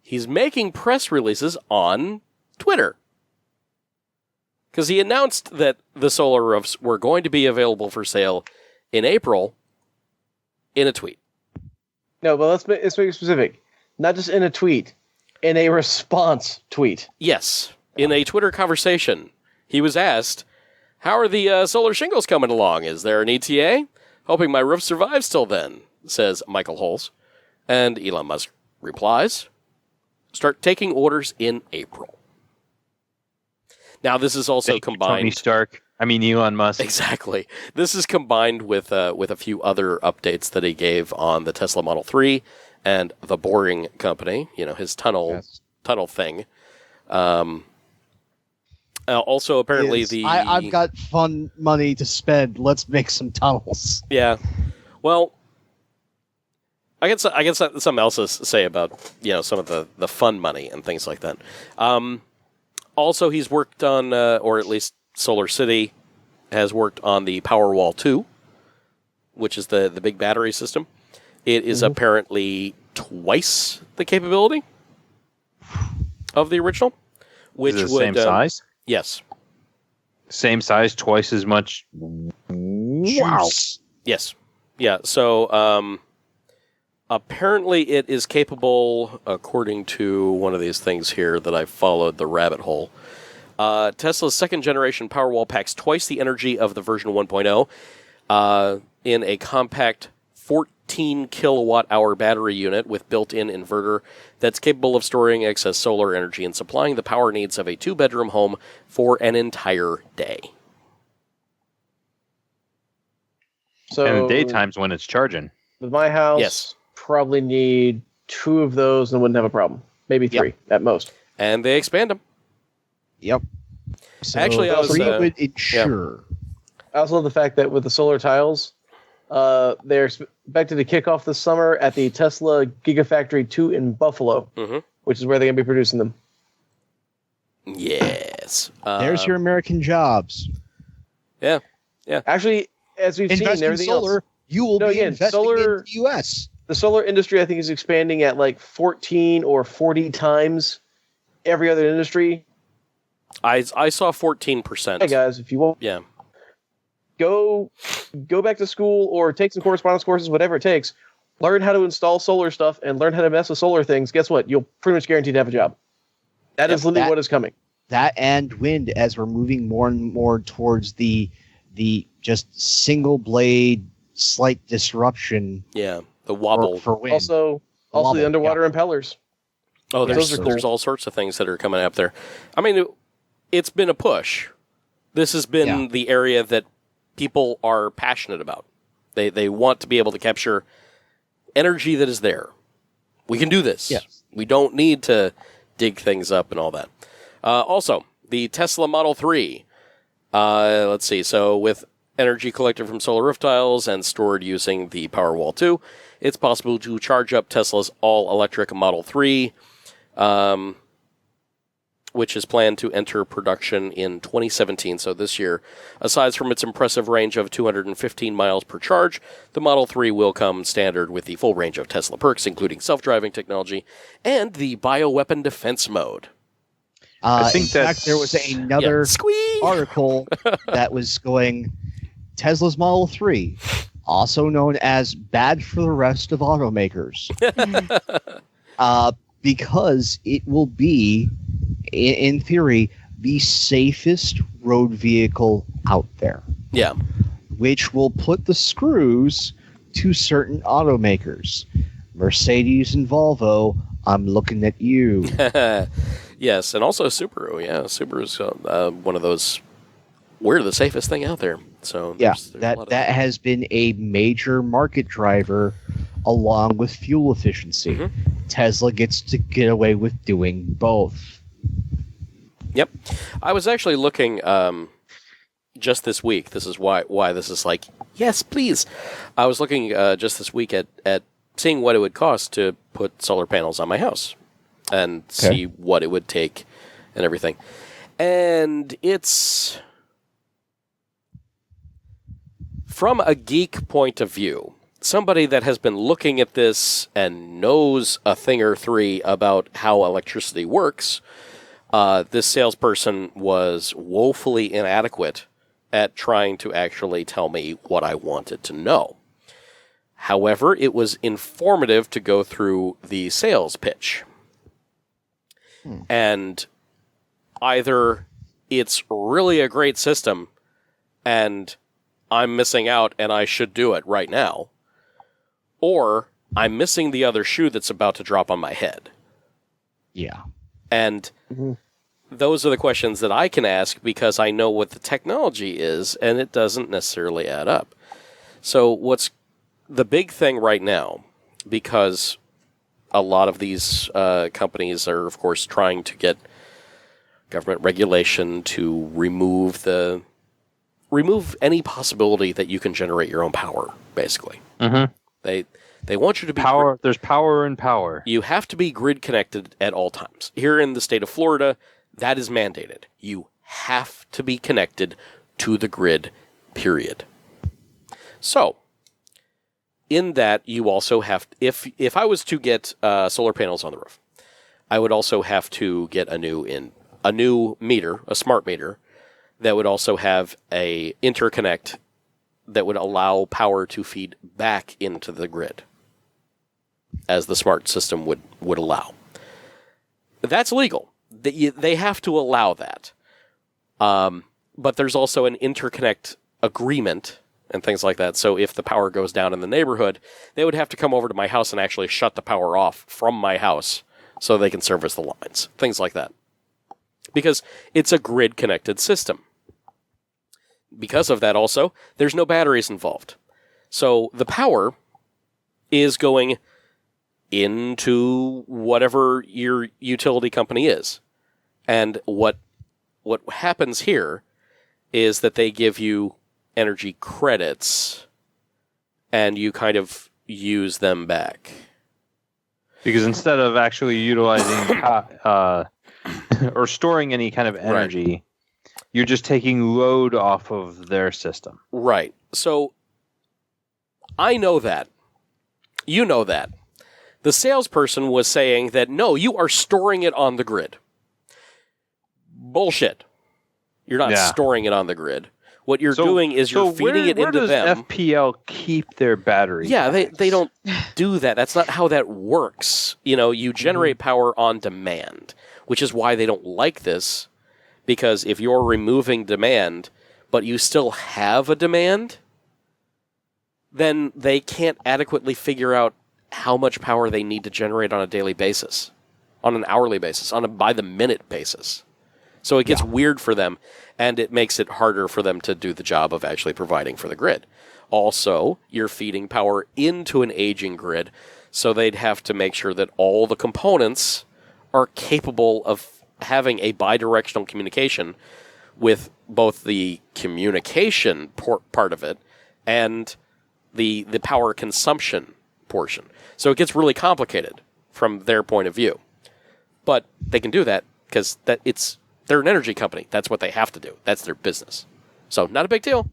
He's making press releases on Twitter. Because he announced that the solar roofs were going to be available for sale in April in a tweet. No, but let's make it specific. Not just in a tweet, in a response tweet. Yes, in a Twitter conversation, he was asked, "How are the solar shingles coming along? Is there an ETA? Hoping my roof survives till then," says Michael Holes. And Elon Musk replies, "Start taking orders in April." Now, this is also Thank you, combined... Elon Musk. Exactly. This is combined with a few other updates that he gave on the Tesla Model 3 and the Boring Company, his tunnel thing. Also, apparently I've got fun money to spend. Let's make some tunnels. Yeah. Well, I guess something else to say about some of the fun money and things like that. Also, he's worked on, or at least Solar City has worked on the Powerwall 2, which is the big battery system. It is apparently twice the capability of the original, which Is it the would same size? Yes. Same size, twice as much. Wow. Yes. Yeah. So apparently it is capable, according to one of these things here that I followed the rabbit hole. Tesla's second generation Powerwall packs twice the energy of the version 1.0 in a compact 14 kilowatt hour battery unit with built-in inverter that's capable of storing excess solar energy and supplying the power needs of a 2-bedroom home for an entire day. So And the daytimes when it's charging. with my house, Yes. probably need 2 of those and wouldn't have a problem. Maybe 3 at most. And they expand them. Yep. So Actually, I was, we would ensure. I also love the fact that with the solar tiles, they're expected to kick off this summer at the Tesla Gigafactory 2 in Buffalo, which is where they're going to be producing them. Yes. There's your American jobs. Yeah. Actually, as we've seen, Invest in everything solar. else, You will be investing in the U.S. the solar industry, I think, is expanding at like 14 or 40 times every other industry. I saw 14%. Hey guys, if you want, Yeah. go back to school or take some correspondence courses, whatever it takes. Learn how to install solar stuff and learn how to mess with solar things. Guess what? You'll pretty much guaranteed to have a job. That is literally what is coming. That and wind, as we're moving more and more towards the just single blade slight disruption. Yeah. The wobble. For wind. Also Wobble, the underwater impellers. Oh, those are cool. there's all sorts of things that are coming up there. I mean, it's been a push. This has been the area that people are passionate about. They want to be able to capture energy that is there. We can do this. Yes. We don't need to dig things up and all that. Also, the Tesla Model 3. Let's see. So with energy collected from solar roof tiles and stored using the Powerwall 2, it's possible to charge up Tesla's all-electric Model 3 which is planned to enter production in 2017, so this year. Aside from its impressive range of 215 miles per charge, the Model 3 will come standard with the full range of Tesla perks, including self-driving technology and the bioweapon defense mode. I think in fact, there was another article that was going, Tesla's Model 3, also known as bad for the rest of automakers, because it will be, in theory, the safest road vehicle out there. Yeah. Which will put the screws to certain automakers. Mercedes and Volvo, I'm looking at you. Yes, and also Subaru. Yeah, Subaru's one of those, we're the safest thing out there. So yeah, there's that has been a major market driver along with fuel efficiency. Mm-hmm. Tesla gets to get away with doing both. Yep. I was actually looking just this week. This is why this is like, yes, please. I was looking just this week at seeing what it would cost to put solar panels on my house and see what it would take and everything. And it's, from a geek point of view, somebody that has been looking at this and knows a thing or three about how electricity works, this salesperson was woefully inadequate at trying to actually tell me what I wanted to know. However, it was informative to go through the sales pitch. And either it's really a great system and I'm missing out and I should do it right now, or I'm missing the other shoe that's about to drop on my head. Yeah. And those are the questions that I can ask because I know what the technology is, and it doesn't necessarily add up. So what's the big thing right now, because a lot of these companies are, of course, trying to get government regulation to remove any possibility that you can generate your own power, basically. Mm-hmm. They want you to be power. There's power in power. You have to be grid connected at all times. Here in the state of Florida, that is mandated. You have to be connected to the grid, period. So, in that, you also have, if I was to get solar panels on the roof, I would also have to get a new meter, a smart meter, that would also have a interconnect that would allow power to feed back into the grid, as the smart system would allow. That's legal. They have to allow that. But there's also an interconnect agreement and things like that. So if the power goes down in the neighborhood, they would have to come over to my house and actually shut the power off from my house so they can service the lines. Things like that. Because it's a grid-connected system. Because of that also, there's no batteries involved. So the power is going into whatever your utility company is. And what happens here is that they give you energy credits and you kind of use them back. Because instead of actually utilizing or storing any kind of energy, you're just taking load off of their system. Right. So I know that. You know that. The salesperson was saying that, no, you are storing it on the grid. Bullshit. You're not storing it on the grid. What you're doing is you're feeding it into them. Where does FPL keep their battery? Yeah, they don't do that. That's not how that works. You generate power on demand, which is why they don't like this, because if you're removing demand, but you still have a demand, then they can't adequately figure out how much power they need to generate on a daily basis, on an hourly basis, on a by-the-minute basis. So it gets weird for them, and it makes it harder for them to do the job of actually providing for the grid. Also, you're feeding power into an aging grid, so they'd have to make sure that all the components are capable of having a bidirectional communication with both the communication part of it and the power consumption portion. So it gets really complicated from their point of view. But they can do that because they're an energy company. That's what they have to do. That's their business. So not a big deal.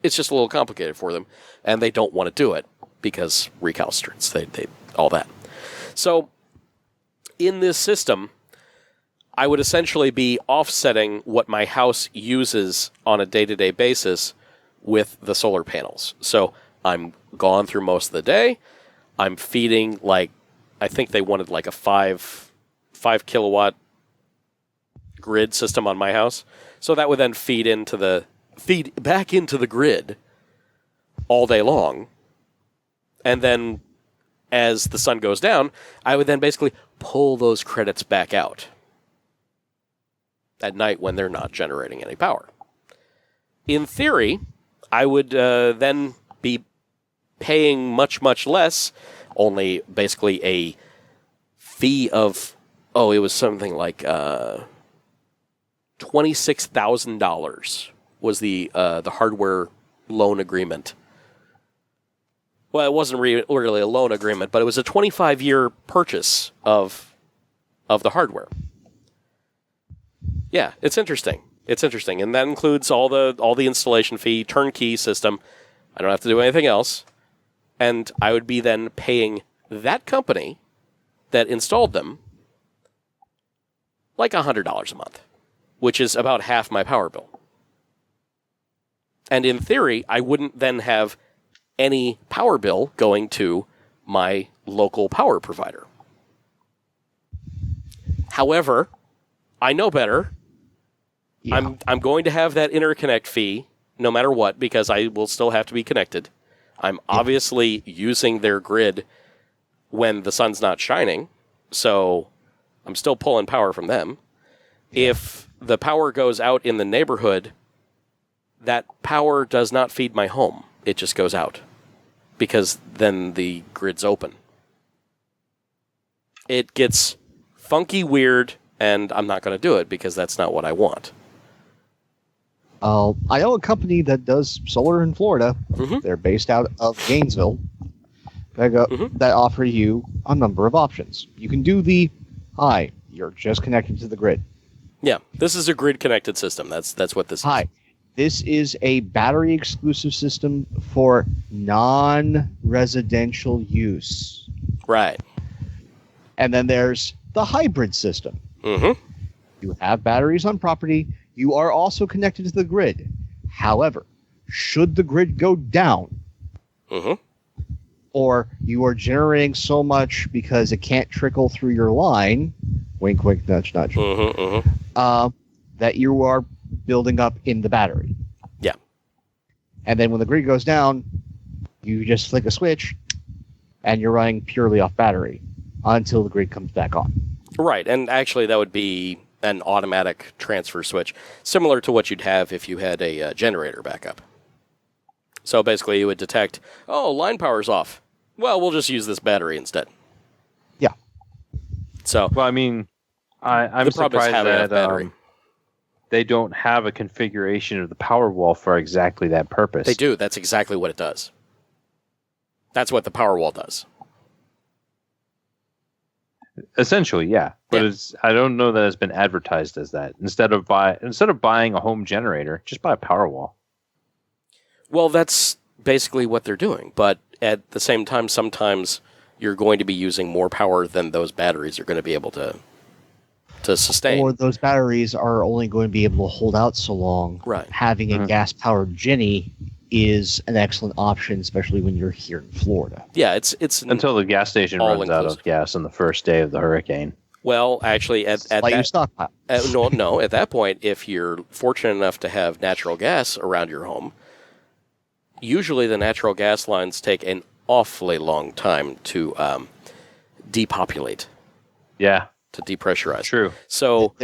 It's just a little complicated for them, and they don't want to do it because recalcitrance, they all that. So in this system, I would essentially be offsetting what my house uses on a day-to-day basis with the solar panels. So I'm gone through most of the day. I'm feeding, like, I think they wanted like a 5 kilowatt grid system on my house. So that would then feed back into the grid all day long. And then as the sun goes down, I would then basically pull those credits back out at night when they're not generating any power. In theory, I would then be paying much, much less, only basically a fee of, it was something like $26,000 was the hardware loan agreement. Well, it wasn't really a loan agreement, but it was a 25-year purchase of the hardware. Yeah, it's interesting. It's interesting, and that includes all the installation fee, turnkey system. I don't have to do anything else, and I would be then paying that company that installed them like $100 a month, which is about half my power bill. And in theory, I wouldn't then have any power bill going to my local power provider. However, I know better. Yeah. I'm going to have that interconnect fee no matter what, because I will still have to be connected. I'm obviously using their grid when the sun's not shining, so I'm still pulling power from them. Yeah. If the power goes out in the neighborhood, that power does not feed my home. It just goes out, because then the grid's open. It gets funky, weird, and I'm not going to do it because that's not what I want. I know a company that does solar in Florida. Mm-hmm. They're based out of Gainesville. That offer you a number of options. You can do you're just connected to the grid. Yeah, this is a grid-connected system. That's what this is. Hi. This is a battery-exclusive system for non-residential use. Right. And then there's the hybrid system. Mm-hmm. You have batteries on property. You are also connected to the grid. However, should the grid go down, or you are generating so much because it can't trickle through your line, wink, wink, nudge, nudge, that you are building up in the battery. Yeah. And then when the grid goes down, you just flick a switch, and you're running purely off battery until the grid comes back on. Right, and actually that would be an automatic transfer switch, similar to what you'd have if you had a generator backup. So basically you would detect, line power's off. Well, we'll just use this battery instead. Yeah. So, well, I mean, I'm surprised that they don't have a configuration of the Powerwall for exactly that purpose. They do. That's exactly what it does. That's what the Powerwall does. Essentially, yeah. But I don't know that it's been advertised as that. Instead of buying a home generator, just buy a Powerwall. Well, that's basically what they're doing. But at the same time, sometimes you're going to be using more power than those batteries are going to be able to sustain. Or those batteries are only going to be able to hold out so long. Right. Having a gas-powered Jenny is an excellent option, especially when you're here in Florida. Yeah, it's until the gas station runs out of gas on the first day of the hurricane. Well, actually, at that point, if you're fortunate enough to have natural gas around your home, usually the natural gas lines take an awfully long time to depopulate. Yeah. To depressurize. True. So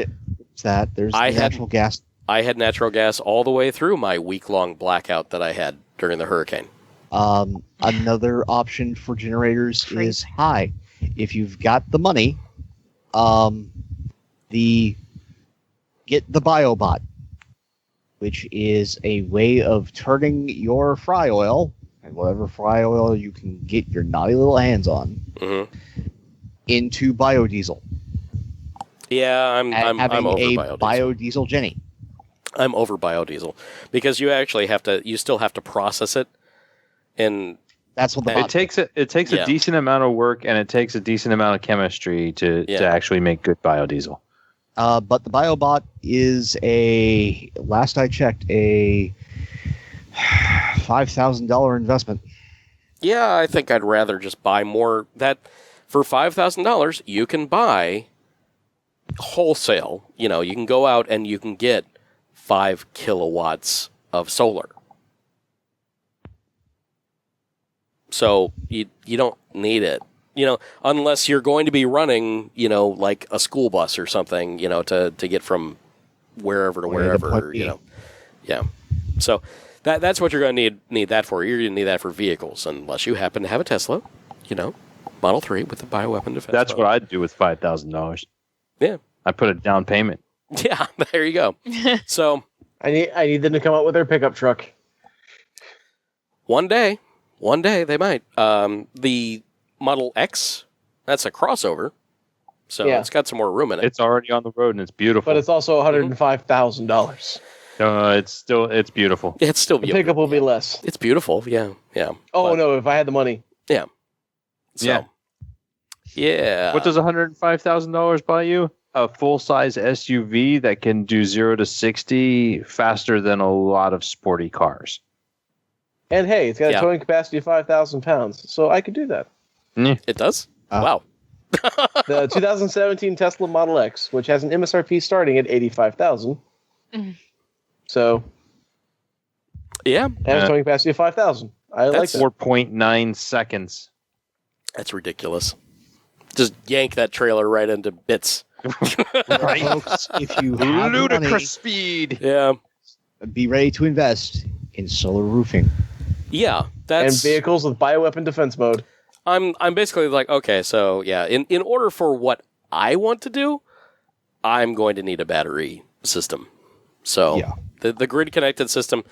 there's natural gas. I had natural gas all the way through my week-long blackout that I had during the hurricane. Another option for generators is if you've got the money, get the BioBot, which is a way of turning your fry oil, and whatever fry oil you can get your naughty little hands on, into biodiesel. Yeah, I'm having over a biodiesel. biodiesel Jenny. I'm over biodiesel because you actually you still have to process it, and That's what the It bot takes Yeah. a decent amount of work, and it takes a decent amount of chemistry to actually make good biodiesel. But the BioBot is last I checked, a $5,000 investment. yeah, I think I'd rather just buy more. That for $5,000, you can buy wholesale. You know, you can go out and you can get 5 kilowatts of solar. So you don't need it, you know, unless you're going to be running, you know, like a school bus or something, you know, to get from wherever to wherever, you know. Yeah. So that's what you're going to need that for. You're going to need that for vehicles, unless you happen to have a Tesla, you know, Model 3 with the bioweapon defense. That's mode. what I'd do with $5,000. Yeah. I put a down payment. Yeah, there you go. So I need them to come out with their pickup truck. one day they might. The Model X, that's a crossover, so Yeah. it's got some more room in it. It's already on the road and it's beautiful. But it's also $105,000. It's beautiful. It's still The beautiful. pickup will be less. It's beautiful, yeah. Oh But- no! If I had the money, So, Yeah. yeah. What does $105,000 buy you? A full-size SUV that can do 0 to 60 faster than a lot of sporty cars. and hey, it's got Yeah. a towing capacity of 5,000 pounds, so I could do that. It does? Wow. The 2017 Tesla Model X, which has an MSRP starting at 85,000, so Yeah, and has a towing capacity of 5,000. I like That's that. 4.9 seconds. that's ridiculous. Just yank that trailer right into bits. Right? Folks, if you have the Ludicrous money, speed. Yeah. be ready to invest in solar roofing. Yeah, And that's... vehicles with bioweapon defense mode. I'm basically like, okay, so yeah, in order for what I want to do, I'm going to need a battery system. So Yeah. the grid connected system,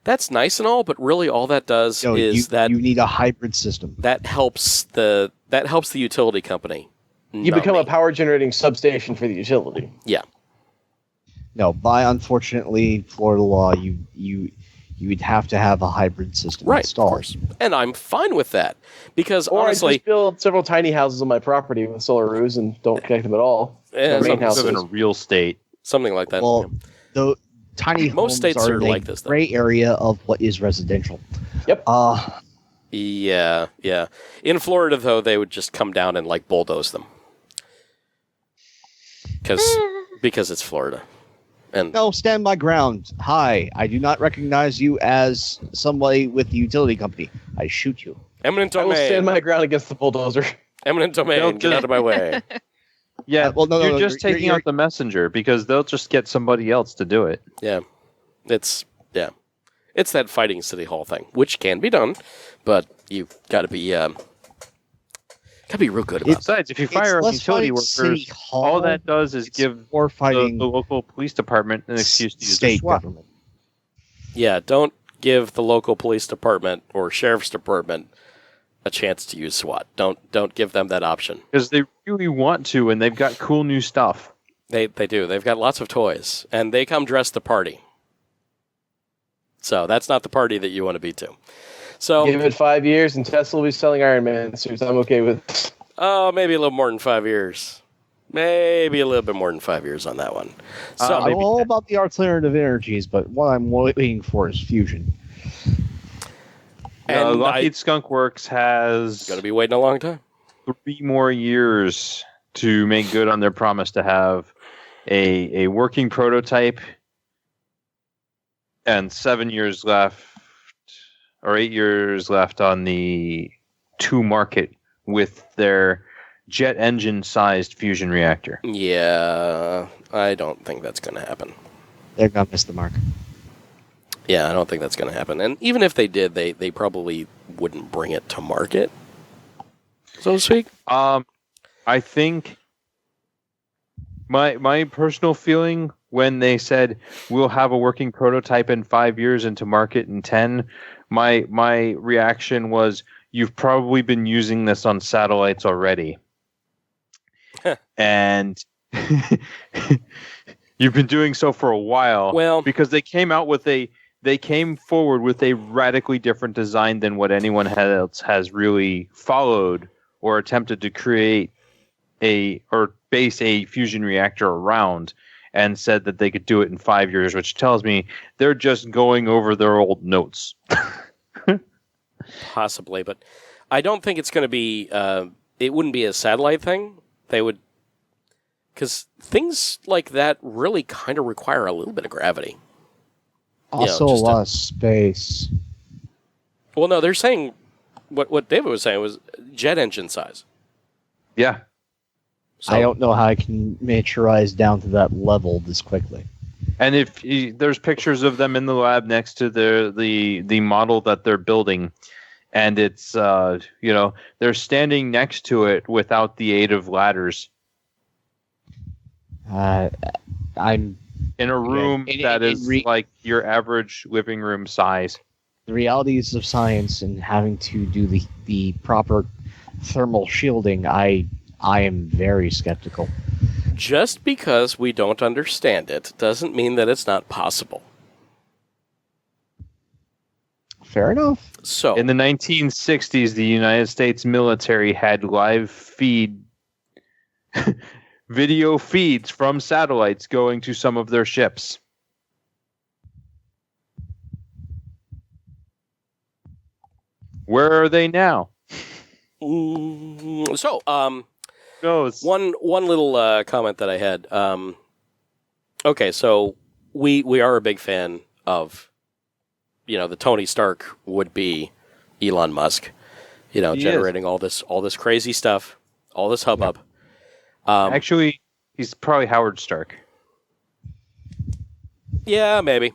that's nice and all, but really all that does No, is you need a hybrid system. that helps the utility company. You not become me. a power generating substation for the utility. Yeah. No, by unfortunately Florida law, you would have to have a hybrid system Right, of installed. course. And I'm fine with that because Or I honestly, just build several tiny houses on my property with solar roofs and don't connect them at all. Yeah, The main something- houses. Live in a real state. something like that. Well, the tiny Most homes states are are in like a this, though. gray area of what is residential. Yep. Yeah. In Florida, though, they would just come down and like bulldoze them because it's Florida. And No, stand my ground. Hi, I do not recognize you as somebody with the utility company. I shoot you. eminent I will stand domain, my ground against the bulldozer. eminent domain, They'll get just- out of my way. Yeah, well, no, you're no, just you're- taking you're- out the messenger because they'll just get somebody else to do it. It's that fighting City Hall thing, which can be done, but you got to be real good about it. Besides, if you It's fire up less utility fighting City workers, Hall, all that does is it's give more the fighting local police department an excuse to use their state SWAT. government. Yeah, don't give the local police department or sheriff's department a chance to use SWAT. Don't give them that option. Because they really want to, and they've got cool new stuff. They do. They've got lots of toys, and they come dressed to party. So that's not the party that you want to be to. So Give it 5 years and Tesla will be selling Iron Man suits. I'm okay with it. maybe a little more than 5 years. Maybe a little bit more than 5 years on that one. So I don't know about the alternative energies, but what I'm waiting for is fusion. And Lockheed Skunk Works has going to be waiting a long time. 3 more years to make good on their promise to have a working prototype, and 7 years left, or 8 years left on the to market with their jet engine sized fusion reactor. Yeah, I don't think that's going to happen. They're gonna miss the mark. Yeah, I don't think that's going to happen. And even if they did, they probably wouldn't bring it to market, so to speak. I think my personal feeling when they said we'll have a working prototype in 5 years and to market in 10, my reaction was, you've probably been using this on satellites already. And You've been doing so for a while. Well, because they came forward with a radically different design than what anyone else has really followed or attempted to create or base a fusion reactor around, and said that they could do it in 5 years, which tells me they're just going over their old notes. Possibly, but I don't think it's going to be. It wouldn't be a satellite thing. They would, because things like that really kind of require a little bit of gravity. Also, a lot of space. Well, no, they're saying what David was saying was jet engine size. Yeah. So, I don't know how I can miniaturize down to that level this quickly. And there's pictures of them in the lab next to the model that they're building, and it's they're standing next to it without the aid of ladders. I'm in a room that is like your average living room size. The realities of science and having to do the proper thermal shielding, I am very skeptical. Just because we don't understand it doesn't mean that it's not possible. Fair enough. So, in the 1960s, the United States military had live feed video feeds from satellites going to some of their ships. Where are they now? Goes. One little comment that I had. Okay, so we are a big fan of, the Tony Stark would be Elon Musk, generating all this crazy stuff, all this hubbub. Actually, he's probably Howard Stark. Yeah, maybe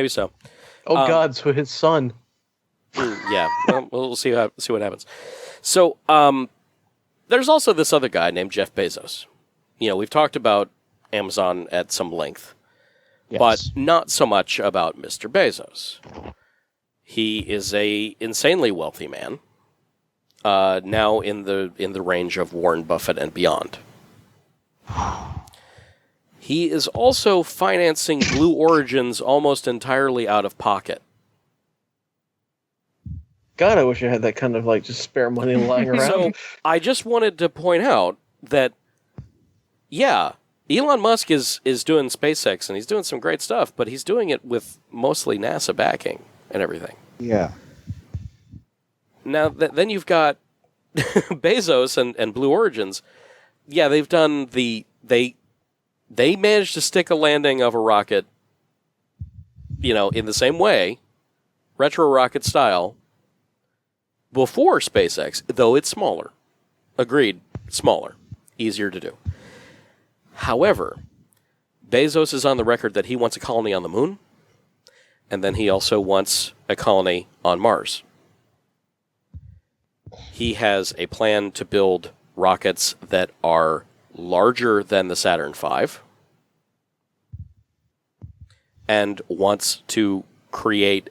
so. Oh God, so his son. Yeah, we'll see what happens. So, there's also this other guy named Jeff Bezos. We've talked about Amazon at some length, but not so much about Mr. Bezos. He is a insanely wealthy man, now in the range of Warren Buffett and beyond. He is also financing Blue Origin's almost entirely out of pocket. God, I wish I had that kind of just spare money lying around. So I just wanted to point out that, Elon Musk is doing SpaceX and he's doing some great stuff, but he's doing it with mostly NASA backing and everything. Yeah. Now, then you've got Bezos and Blue Origins. Yeah, they've done they managed to stick a landing of a rocket, in the same way, retro rocket style, before SpaceX, though it's smaller. Agreed, smaller. Easier to do. However, Bezos is on the record that he wants a colony on the moon, and then he also wants a colony on Mars. He has a plan to build rockets that are larger than the Saturn V, and wants to create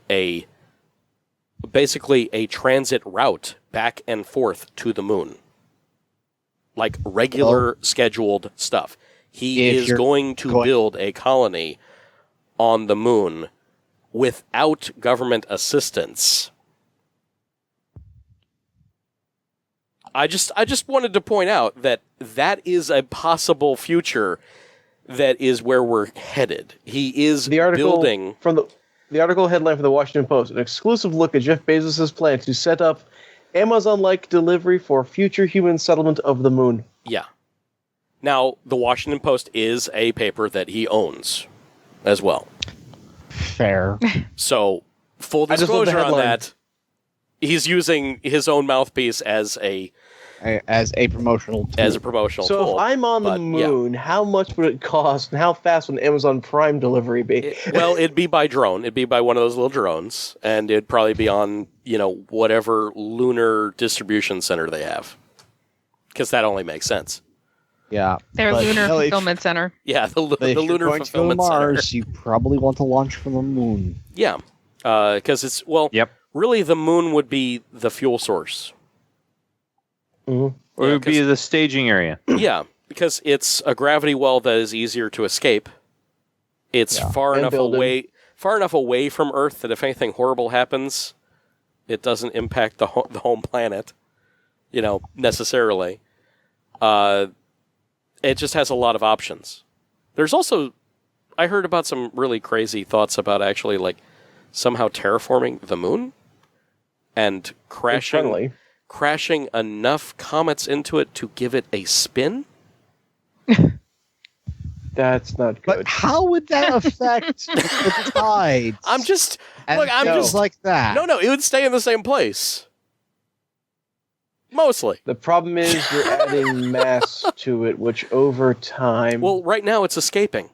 basically a transit route back and forth to the moon. Like regular scheduled stuff. He is going to build a colony on the moon without government assistance. I just wanted to point out that is a possible future that is where we're headed. He is building... The article headline from the Washington Post, an exclusive look at Jeff Bezos' plan to set up Amazon-like delivery for future human settlement of the moon. Yeah. Now, the Washington Post is a paper that he owns as well. Fair. So, full disclosure on that, he's using his own mouthpiece as a promotional tool. So if I'm on the moon, how much would it cost, and how fast would an Amazon Prime delivery be? It'd be by drone. It'd be by one of those little drones, and it'd probably be on, whatever lunar distribution center they have. Because that only makes sense. Yeah. Their lunar fulfillment center. Yeah, the lunar fulfillment center. Mars, you probably want to launch from the moon. Yeah. Because it's, really the moon would be the fuel source. Mm-hmm. Or it would be the staging area. Yeah, because it's a gravity well that is easier to escape. It's far And enough away from Earth that if anything horrible happens, it doesn't impact the home planet, necessarily. It just has a lot of options. There's also, I heard about some really crazy thoughts about actually like somehow terraforming the moon and crashing enough comets into it to give it a spin. That's not good. But how would that affect the tides? I'm just like that. No, it would stay in the same place. Mostly. The problem is you're adding mass to it, which over time... Well, right now it's escaping.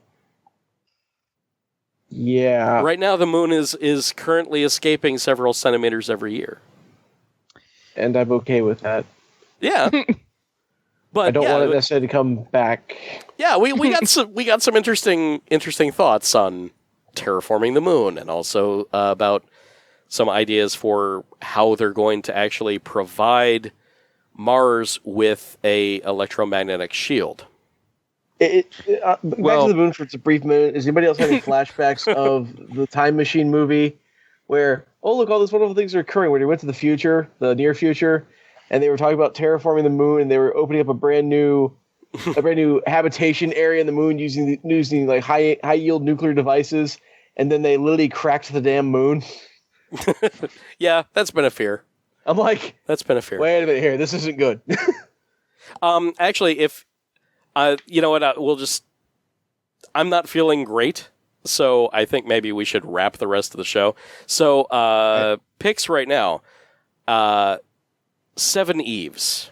Yeah. Right now the moon is currently escaping several centimeters every year. And I'm okay with that. Yeah. But I don't want it necessarily to come back. Yeah, we got some interesting thoughts on terraforming the moon, and also about some ideas for how they're going to actually provide Mars with a electromagnetic shield. Back to the moon for just a brief minute. Is anybody else having flashbacks of the Time Machine movie where, oh, look, all these wonderful things are occurring, where they went to the future, the near future, and they were talking about terraforming the moon, and they were opening up a brand new habitation area in the moon using like high yield nuclear devices, and then they literally cracked the damn moon. Yeah, that's been a fear. I'm like, that's been a fear. Wait a minute here, this isn't good. Actually, if you know what, I'm not feeling great, so I think maybe we should wrap the rest of the show. So picks right now. 7 Eves.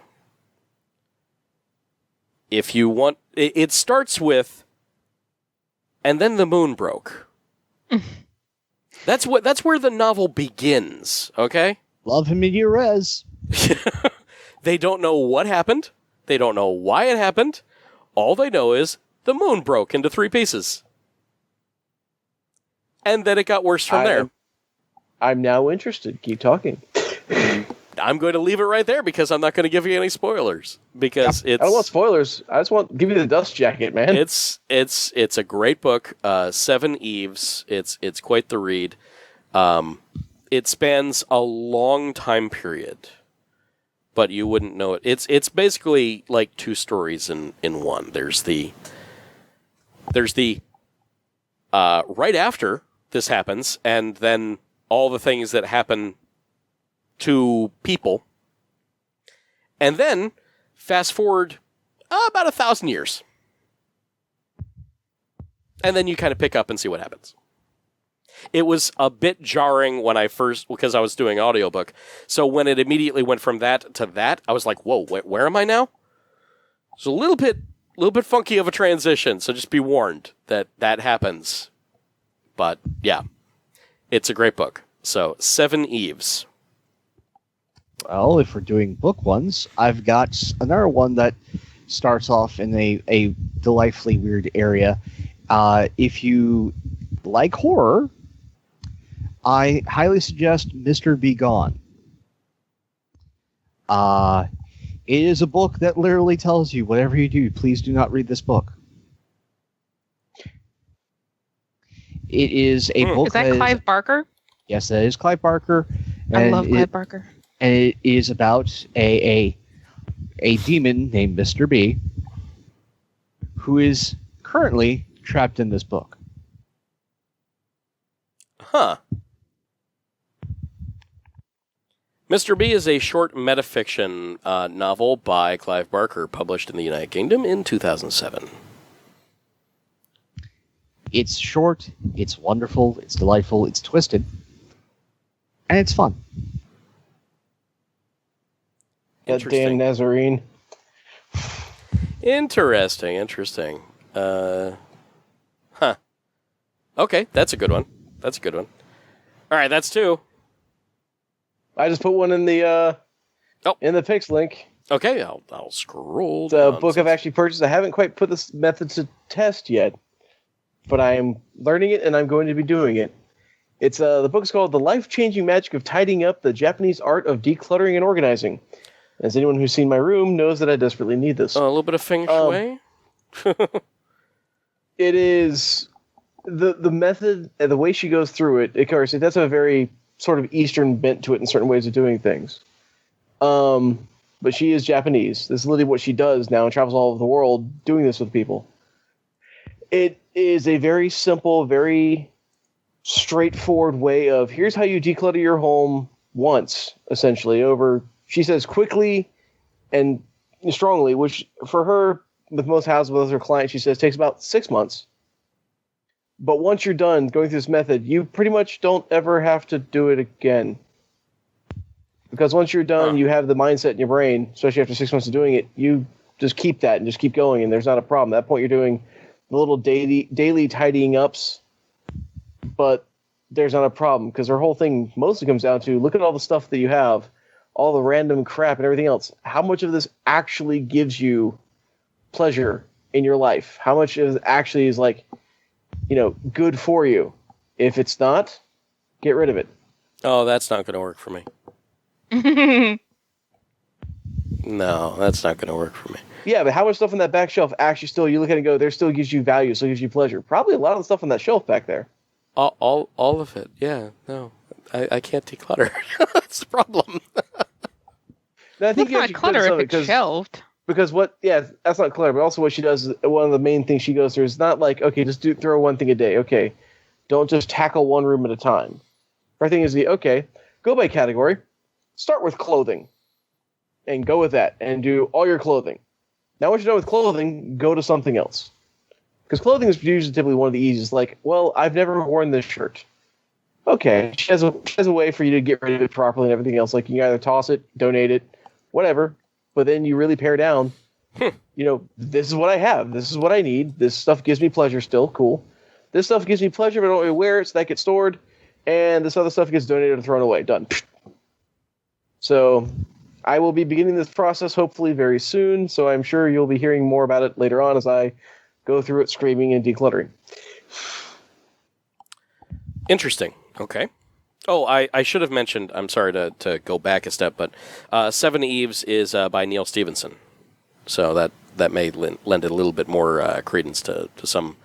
If you want, it starts with, and then the moon broke. That's where the novel begins. Okay. Love him in your res. They don't know what happened. They don't know why it happened. All they know is the moon broke into 3 pieces, and then it got worse from there. I'm now interested. Keep talking. I'm going to leave it right there because I'm not going to give you any spoilers because it's. I don't want spoilers. I just want to give you the dust jacket, man. It's a great book. 7 Eves. It's quite the read. It spans a long time period, but you wouldn't know it. It's basically like 2 stories in one. There's the right after this happens, and then all the things that happen to people, and then fast forward about 1,000 years, and then you kind of pick up and see what happens. It was a bit jarring when because I was doing audiobook, so when it immediately went from that to that, I was like, whoa, where am I now? It's a little bit funky of a transition, so just be warned that happens. But yeah, it's a great book. So 7 Eves. Well, if we're doing book ones, I've got another one that starts off in a delightfully weird area. If you like horror, I highly suggest Mr. Be Gone. It is a book that literally tells you, whatever you do, please do not read this book. It is a book. Is that Clive Barker? Yes, that is Clive Barker. I love Clive Barker. And it is about a demon named Mr. B, who is currently trapped in this book. Huh. Mr. B is a short metafiction novel by Clive Barker, published in the United Kingdom in 2007. It's short, it's wonderful, it's delightful, it's twisted, and it's fun. That Dan Nazarene. Interesting. Huh. Okay, that's a good one. All right, that's 2. I just put one in the in the picks link. Okay, I'll scroll. It's a book I've actually purchased. I haven't quite put this method to test yet, but I am learning it and I'm going to be doing it. It's the book's called "The Life-Changing Magic of Tidying Up: The Japanese Art of Decluttering and Organizing." As anyone who's seen my room knows that I desperately need this. Oh, a little bit of feng shui? It is the method, the way she goes through it. Of course, it does have a very sort of Eastern bent to it in certain ways of doing things. But she is Japanese. This is literally what she does now and travels all over the world doing this with people. It is a very simple, very straightforward way of here's how you declutter your home once, essentially, over, she says, quickly and strongly, which for her, with most houses, with her clients, she says, takes about 6 months. But once you're done going through this method, you pretty much don't ever have to do it again. Because once you're done, you have the mindset in your brain, especially after 6 months of doing it, you just keep that and just keep going, and there's not a problem. At that point, you're doing the little daily tidying ups, but there's not a problem, because her whole thing mostly comes down to, look at all the stuff that you have, all the random crap and everything else. How much of this actually gives you pleasure in your life? How much of it actually is like, good for you? If it's not, get rid of it. Oh, that's not going to work for me. No, that's not going to work for me. Yeah, but how much stuff on that back shelf actually still, you look at it and go, there still gives you value, still gives you pleasure? Probably a lot of the stuff on that shelf back there. All of it, yeah. No, I can't declutter. That's the problem. No, I think it's not clutter if it's shelved. Because that's not clutter, but also what she does is, one of the main things she goes through is not like, okay, just throw one thing a day. Okay, don't just tackle one room at a time. Her thing is go by category. Start with clothing and go with that and do all your clothing. Now, once you're done with clothing, go to something else. Because clothing is usually typically one of the easiest. Like, well, I've never worn this shirt. Okay, she has a way for you to get rid of it properly and everything else. Like, you can either toss it, donate it, whatever. But then you really pare down. This is what I have. This is what I need. This stuff gives me pleasure still. Cool. This stuff gives me pleasure, but I don't really wear it, so that gets stored. And this other stuff gets donated or thrown away. Done. So I will be beginning this process hopefully very soon, so I'm sure you'll be hearing more about it later on as I go through it screaming and decluttering. Interesting. Okay. Oh, I should have mentioned, I'm sorry to go back a step, but Seven Eves is by Neil Stephenson. So that may lend a little bit more credence to some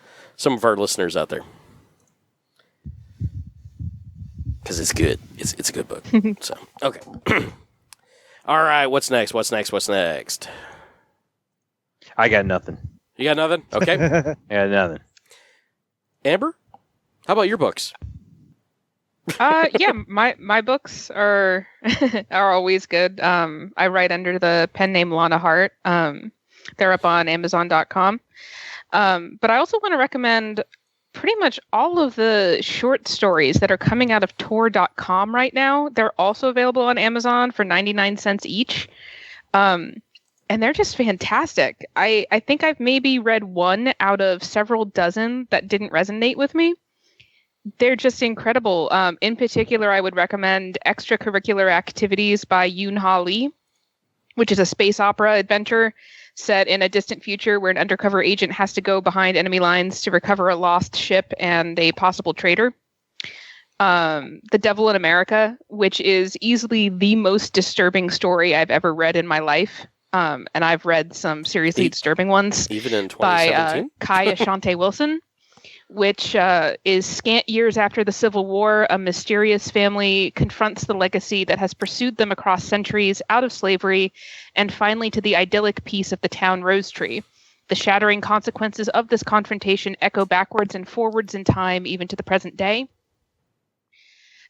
of our listeners out there. Because it's good. It's a good book. So, okay. All right, what's next? I got nothing. You got nothing? Okay. I got nothing. Amber, how about your books? Yeah, my books are always good. I write under the pen name Lana Hart. They're up on Amazon.com. But I also want to recommend pretty much all of the short stories that are coming out of Tor.com right now. They're also available on Amazon for 99 cents each. And they're just fantastic. I think I've maybe read one out of several dozen that didn't resonate with me. They're just incredible. In particular, I would recommend Extracurricular Activities by Yoon-Ha Lee, which is a space opera adventure set in a distant future where an undercover agent has to go behind enemy lines to recover a lost ship and a possible traitor. The Devil in America, which is easily the most disturbing story I've ever read in my life. And I've read some seriously disturbing ones. Even in 2017? By Kai Ashante Wilson, which is scant years after the Civil War, a mysterious family confronts the legacy that has pursued them across centuries out of slavery and finally to the idyllic peace of the town Rose Tree. The shattering consequences of this confrontation echo backwards and forwards in time, even to the present day.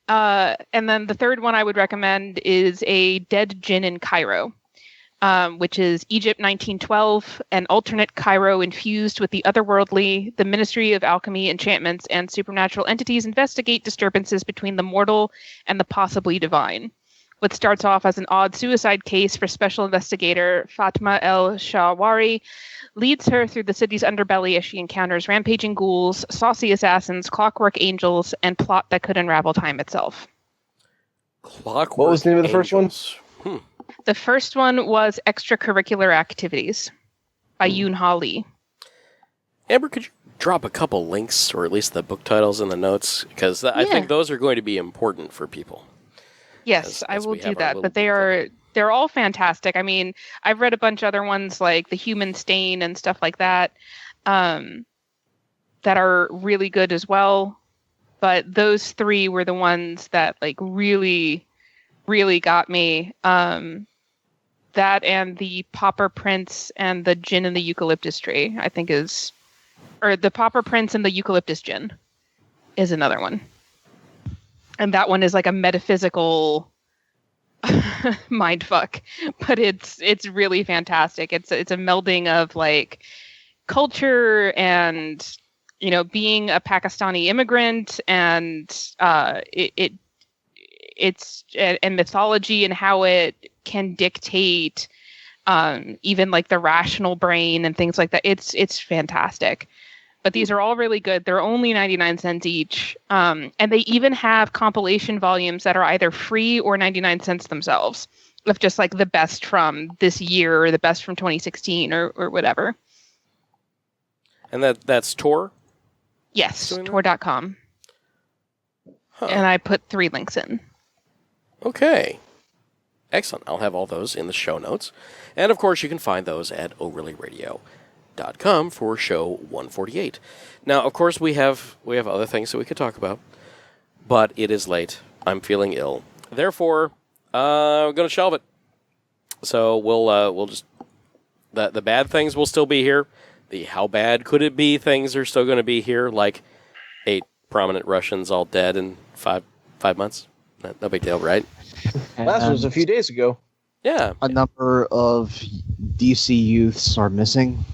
And then the third one I would recommend is A Dead Djinn in Cairo, which is Egypt 1912, an alternate Cairo infused with the otherworldly. The Ministry of Alchemy, Enchantments, and Supernatural entities investigate disturbances between the mortal and the possibly divine. What starts off as an odd suicide case for special investigator Fatma El-Shawari leads her through the city's underbelly as she encounters rampaging ghouls, saucy assassins, clockwork angels, and plot that could unravel time itself. Clockwork What was the name of the first one? The first one was Extracurricular Activities by Yoon-Ha Lee. Amber, could you drop a couple links, or at least the book titles in the notes? Because I think those are going to be important for people. Yes, I will do that. But they are they're all fantastic. I mean, I've read a bunch of other ones like The Human Stain and stuff like that, that are really good as well. But those three were the ones that like really, really got me. That and the Pauper Prince and the Gin and the Eucalyptus Tree, I think or the Pauper Prince and the Eucalyptus Gin is another one. And that one is like a metaphysical mind fuck, but it's really fantastic. It's a melding of like culture and, you know, being a Pakistani immigrant and it's and mythology and how it can dictate even like the rational brain and things like that. It's fantastic. But these are all really good. They're only 99 cents each. And they even have compilation volumes that are either free or 99 cents themselves, of just like the best from this year or the best from 2016 or whatever. And that's Tor? Yes, Tor.com. Huh. And I put 3 links in. Okay. Excellent. I'll have all those in the show notes. And, of course, you can find those at ORLYRADIO.com for show 148. Now, of course, we have other things that we could talk about, but it is late. I'm feeling ill. Therefore, we're going to shelve it. So we'll just... The bad things will still be here. The how bad could it be things are still going to be here, like 8 prominent Russians all dead in 5 months. No big deal, right? Last was a few days ago. Yeah. A number of DC youths are missing.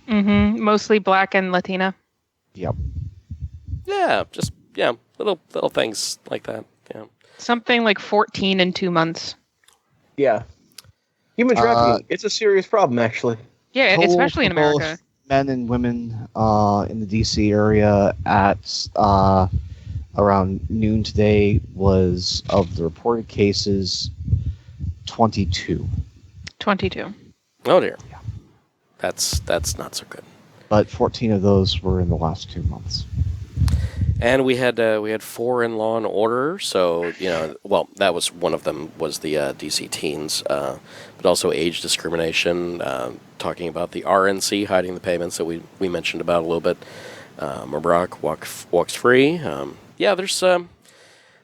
Mm-hmm. Mostly Black and Latina. Yep. Yeah, just, little things like that. Yeah. Something like 14 in 2 months. Yeah. Human trafficking. It's a serious problem, actually. Yeah, Total especially in for both America. Men and women in the DC area at around noon today was, of the reported cases, 22. 22. Oh, dear. Yeah. That's not so good. But 14 of those were in the last 2 months. And we had 4 in Law and Order, so, that was one of them was the DC teens, but also age discrimination, talking about the RNC hiding the payments that we mentioned about a little bit. Mubarak walks free.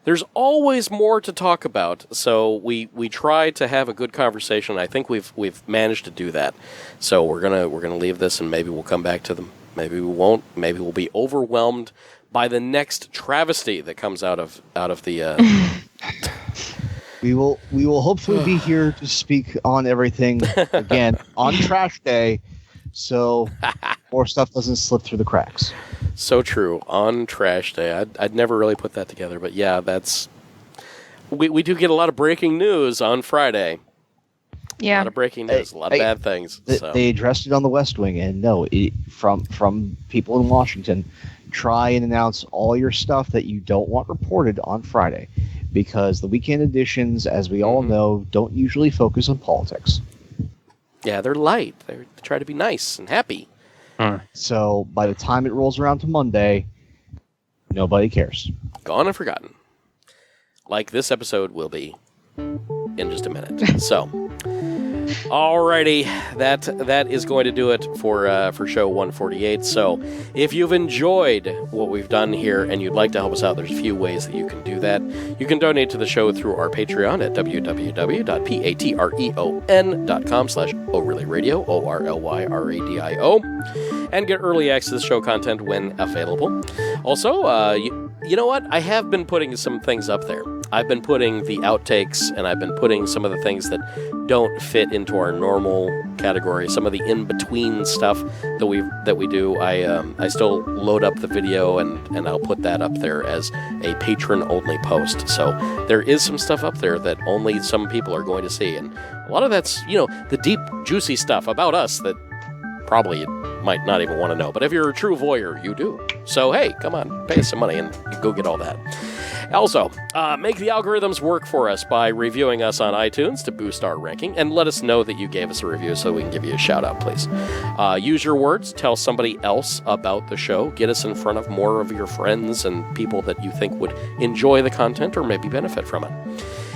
There's always more to talk about, so we try to have a good conversation. I think we've managed to do that. So we're gonna leave this, and maybe we'll come back to them. Maybe we won't. Maybe we'll be overwhelmed by the next travesty that comes out of the. We will hopefully be here to speak on everything again on Trash Day, so more stuff doesn't slip through the cracks. So true. On Trash Day. I'd never really put that together, but yeah, that's... We do get a lot of breaking news on Friday. Yeah. A lot of breaking news, a lot of bad things. So. They addressed it on the West Wing, and no, from people in Washington, try and announce all your stuff that you don't want reported on Friday, because the weekend editions, as we all know, don't usually focus on politics. Yeah, they're light. They try to be nice and happy. So by the time it rolls around to Monday, nobody cares. Gone and forgotten. Like this episode will be in just a minute. So, alrighty, that is going to do it for show 148. So, if you've enjoyed what we've done here and you'd like to help us out, there's a few ways that you can do that. You can donate to the show through our Patreon at www.patreon.com/ORLYRadio, ORLYRADIO, and get early access to show content when available. Also, you know what? I have been putting some things up there. I've been putting the outtakes, and I've been putting some of the things that don't fit into our normal category, some of the in-between stuff that we do. I still load up the video, and I'll put that up there as a patron-only post. So there is some stuff up there that only some people are going to see, and a lot of that's, the deep, juicy stuff about us that probably you might not even want to know. But if you're a true voyeur, you do. So, hey, come on, pay us some money and go get all that. Also, make the algorithms work for us by reviewing us on iTunes to boost our ranking, and let us know that you gave us a review so we can give you a shout-out, please. Use your words. Tell somebody else about the show. Get us in front of more of your friends and people that you think would enjoy the content or maybe benefit from it.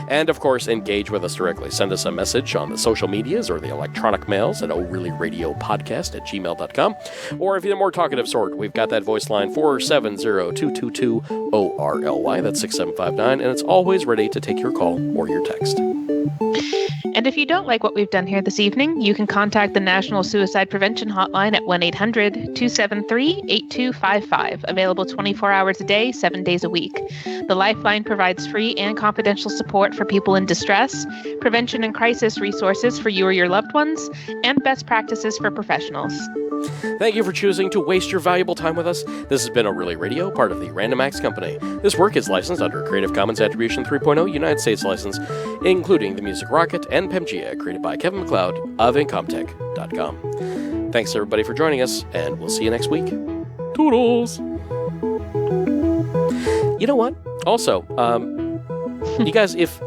And, of course, engage with us directly. Send us a message on the social medias or the electronic mails at orlyradiopodcast@gmail.com. Or if you're the more talkative sort, we've got that voice line 470-222-ORLY. That's 6759, and it's always ready to take your call or your text. And if you don't like what we've done here this evening, you can contact the National Suicide Prevention Hotline at 1-800-273-8255, available 24 hours a day, 7 days a week. The Lifeline provides free and confidential support for people in distress, prevention and crisis resources for you or your loved ones, and best practices for professionals. Thank you for choosing to waste your valuable time with us. This has been O'Reilly Radio, part of the Random Acts Company. This work is licensed under Creative Commons Attribution 3.0 United States license, including the music Rocket and Pemgia, created by Kevin MacLeod of Incomtech.com. Thanks, everybody, for joining us, and we'll see you next week. Toodles! You know what? Also, you guys, if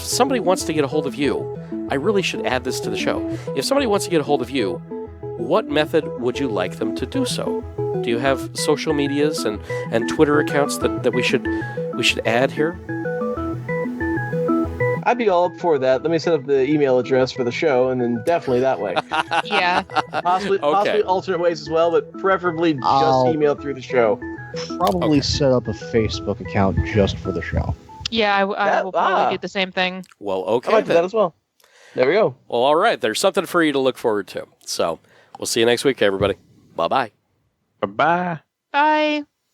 somebody wants to get a hold of you, I really should add this to the show. If somebody wants to get a hold of you, what method would you like them to do so? Do you have social medias and Twitter accounts that we should add here? I'd be all up for that. Let me set up the email address for the show, and then definitely that way. Yeah. Possibly alternate ways as well, but preferably just email through the show. Probably set up a Facebook account just for the show. Yeah, I will probably do the same thing. Well, okay. I might do that as well. There we go. Well, all right. There's something for you to look forward to. So we'll see you next week, everybody. Bye-bye. Bye-bye. Bye.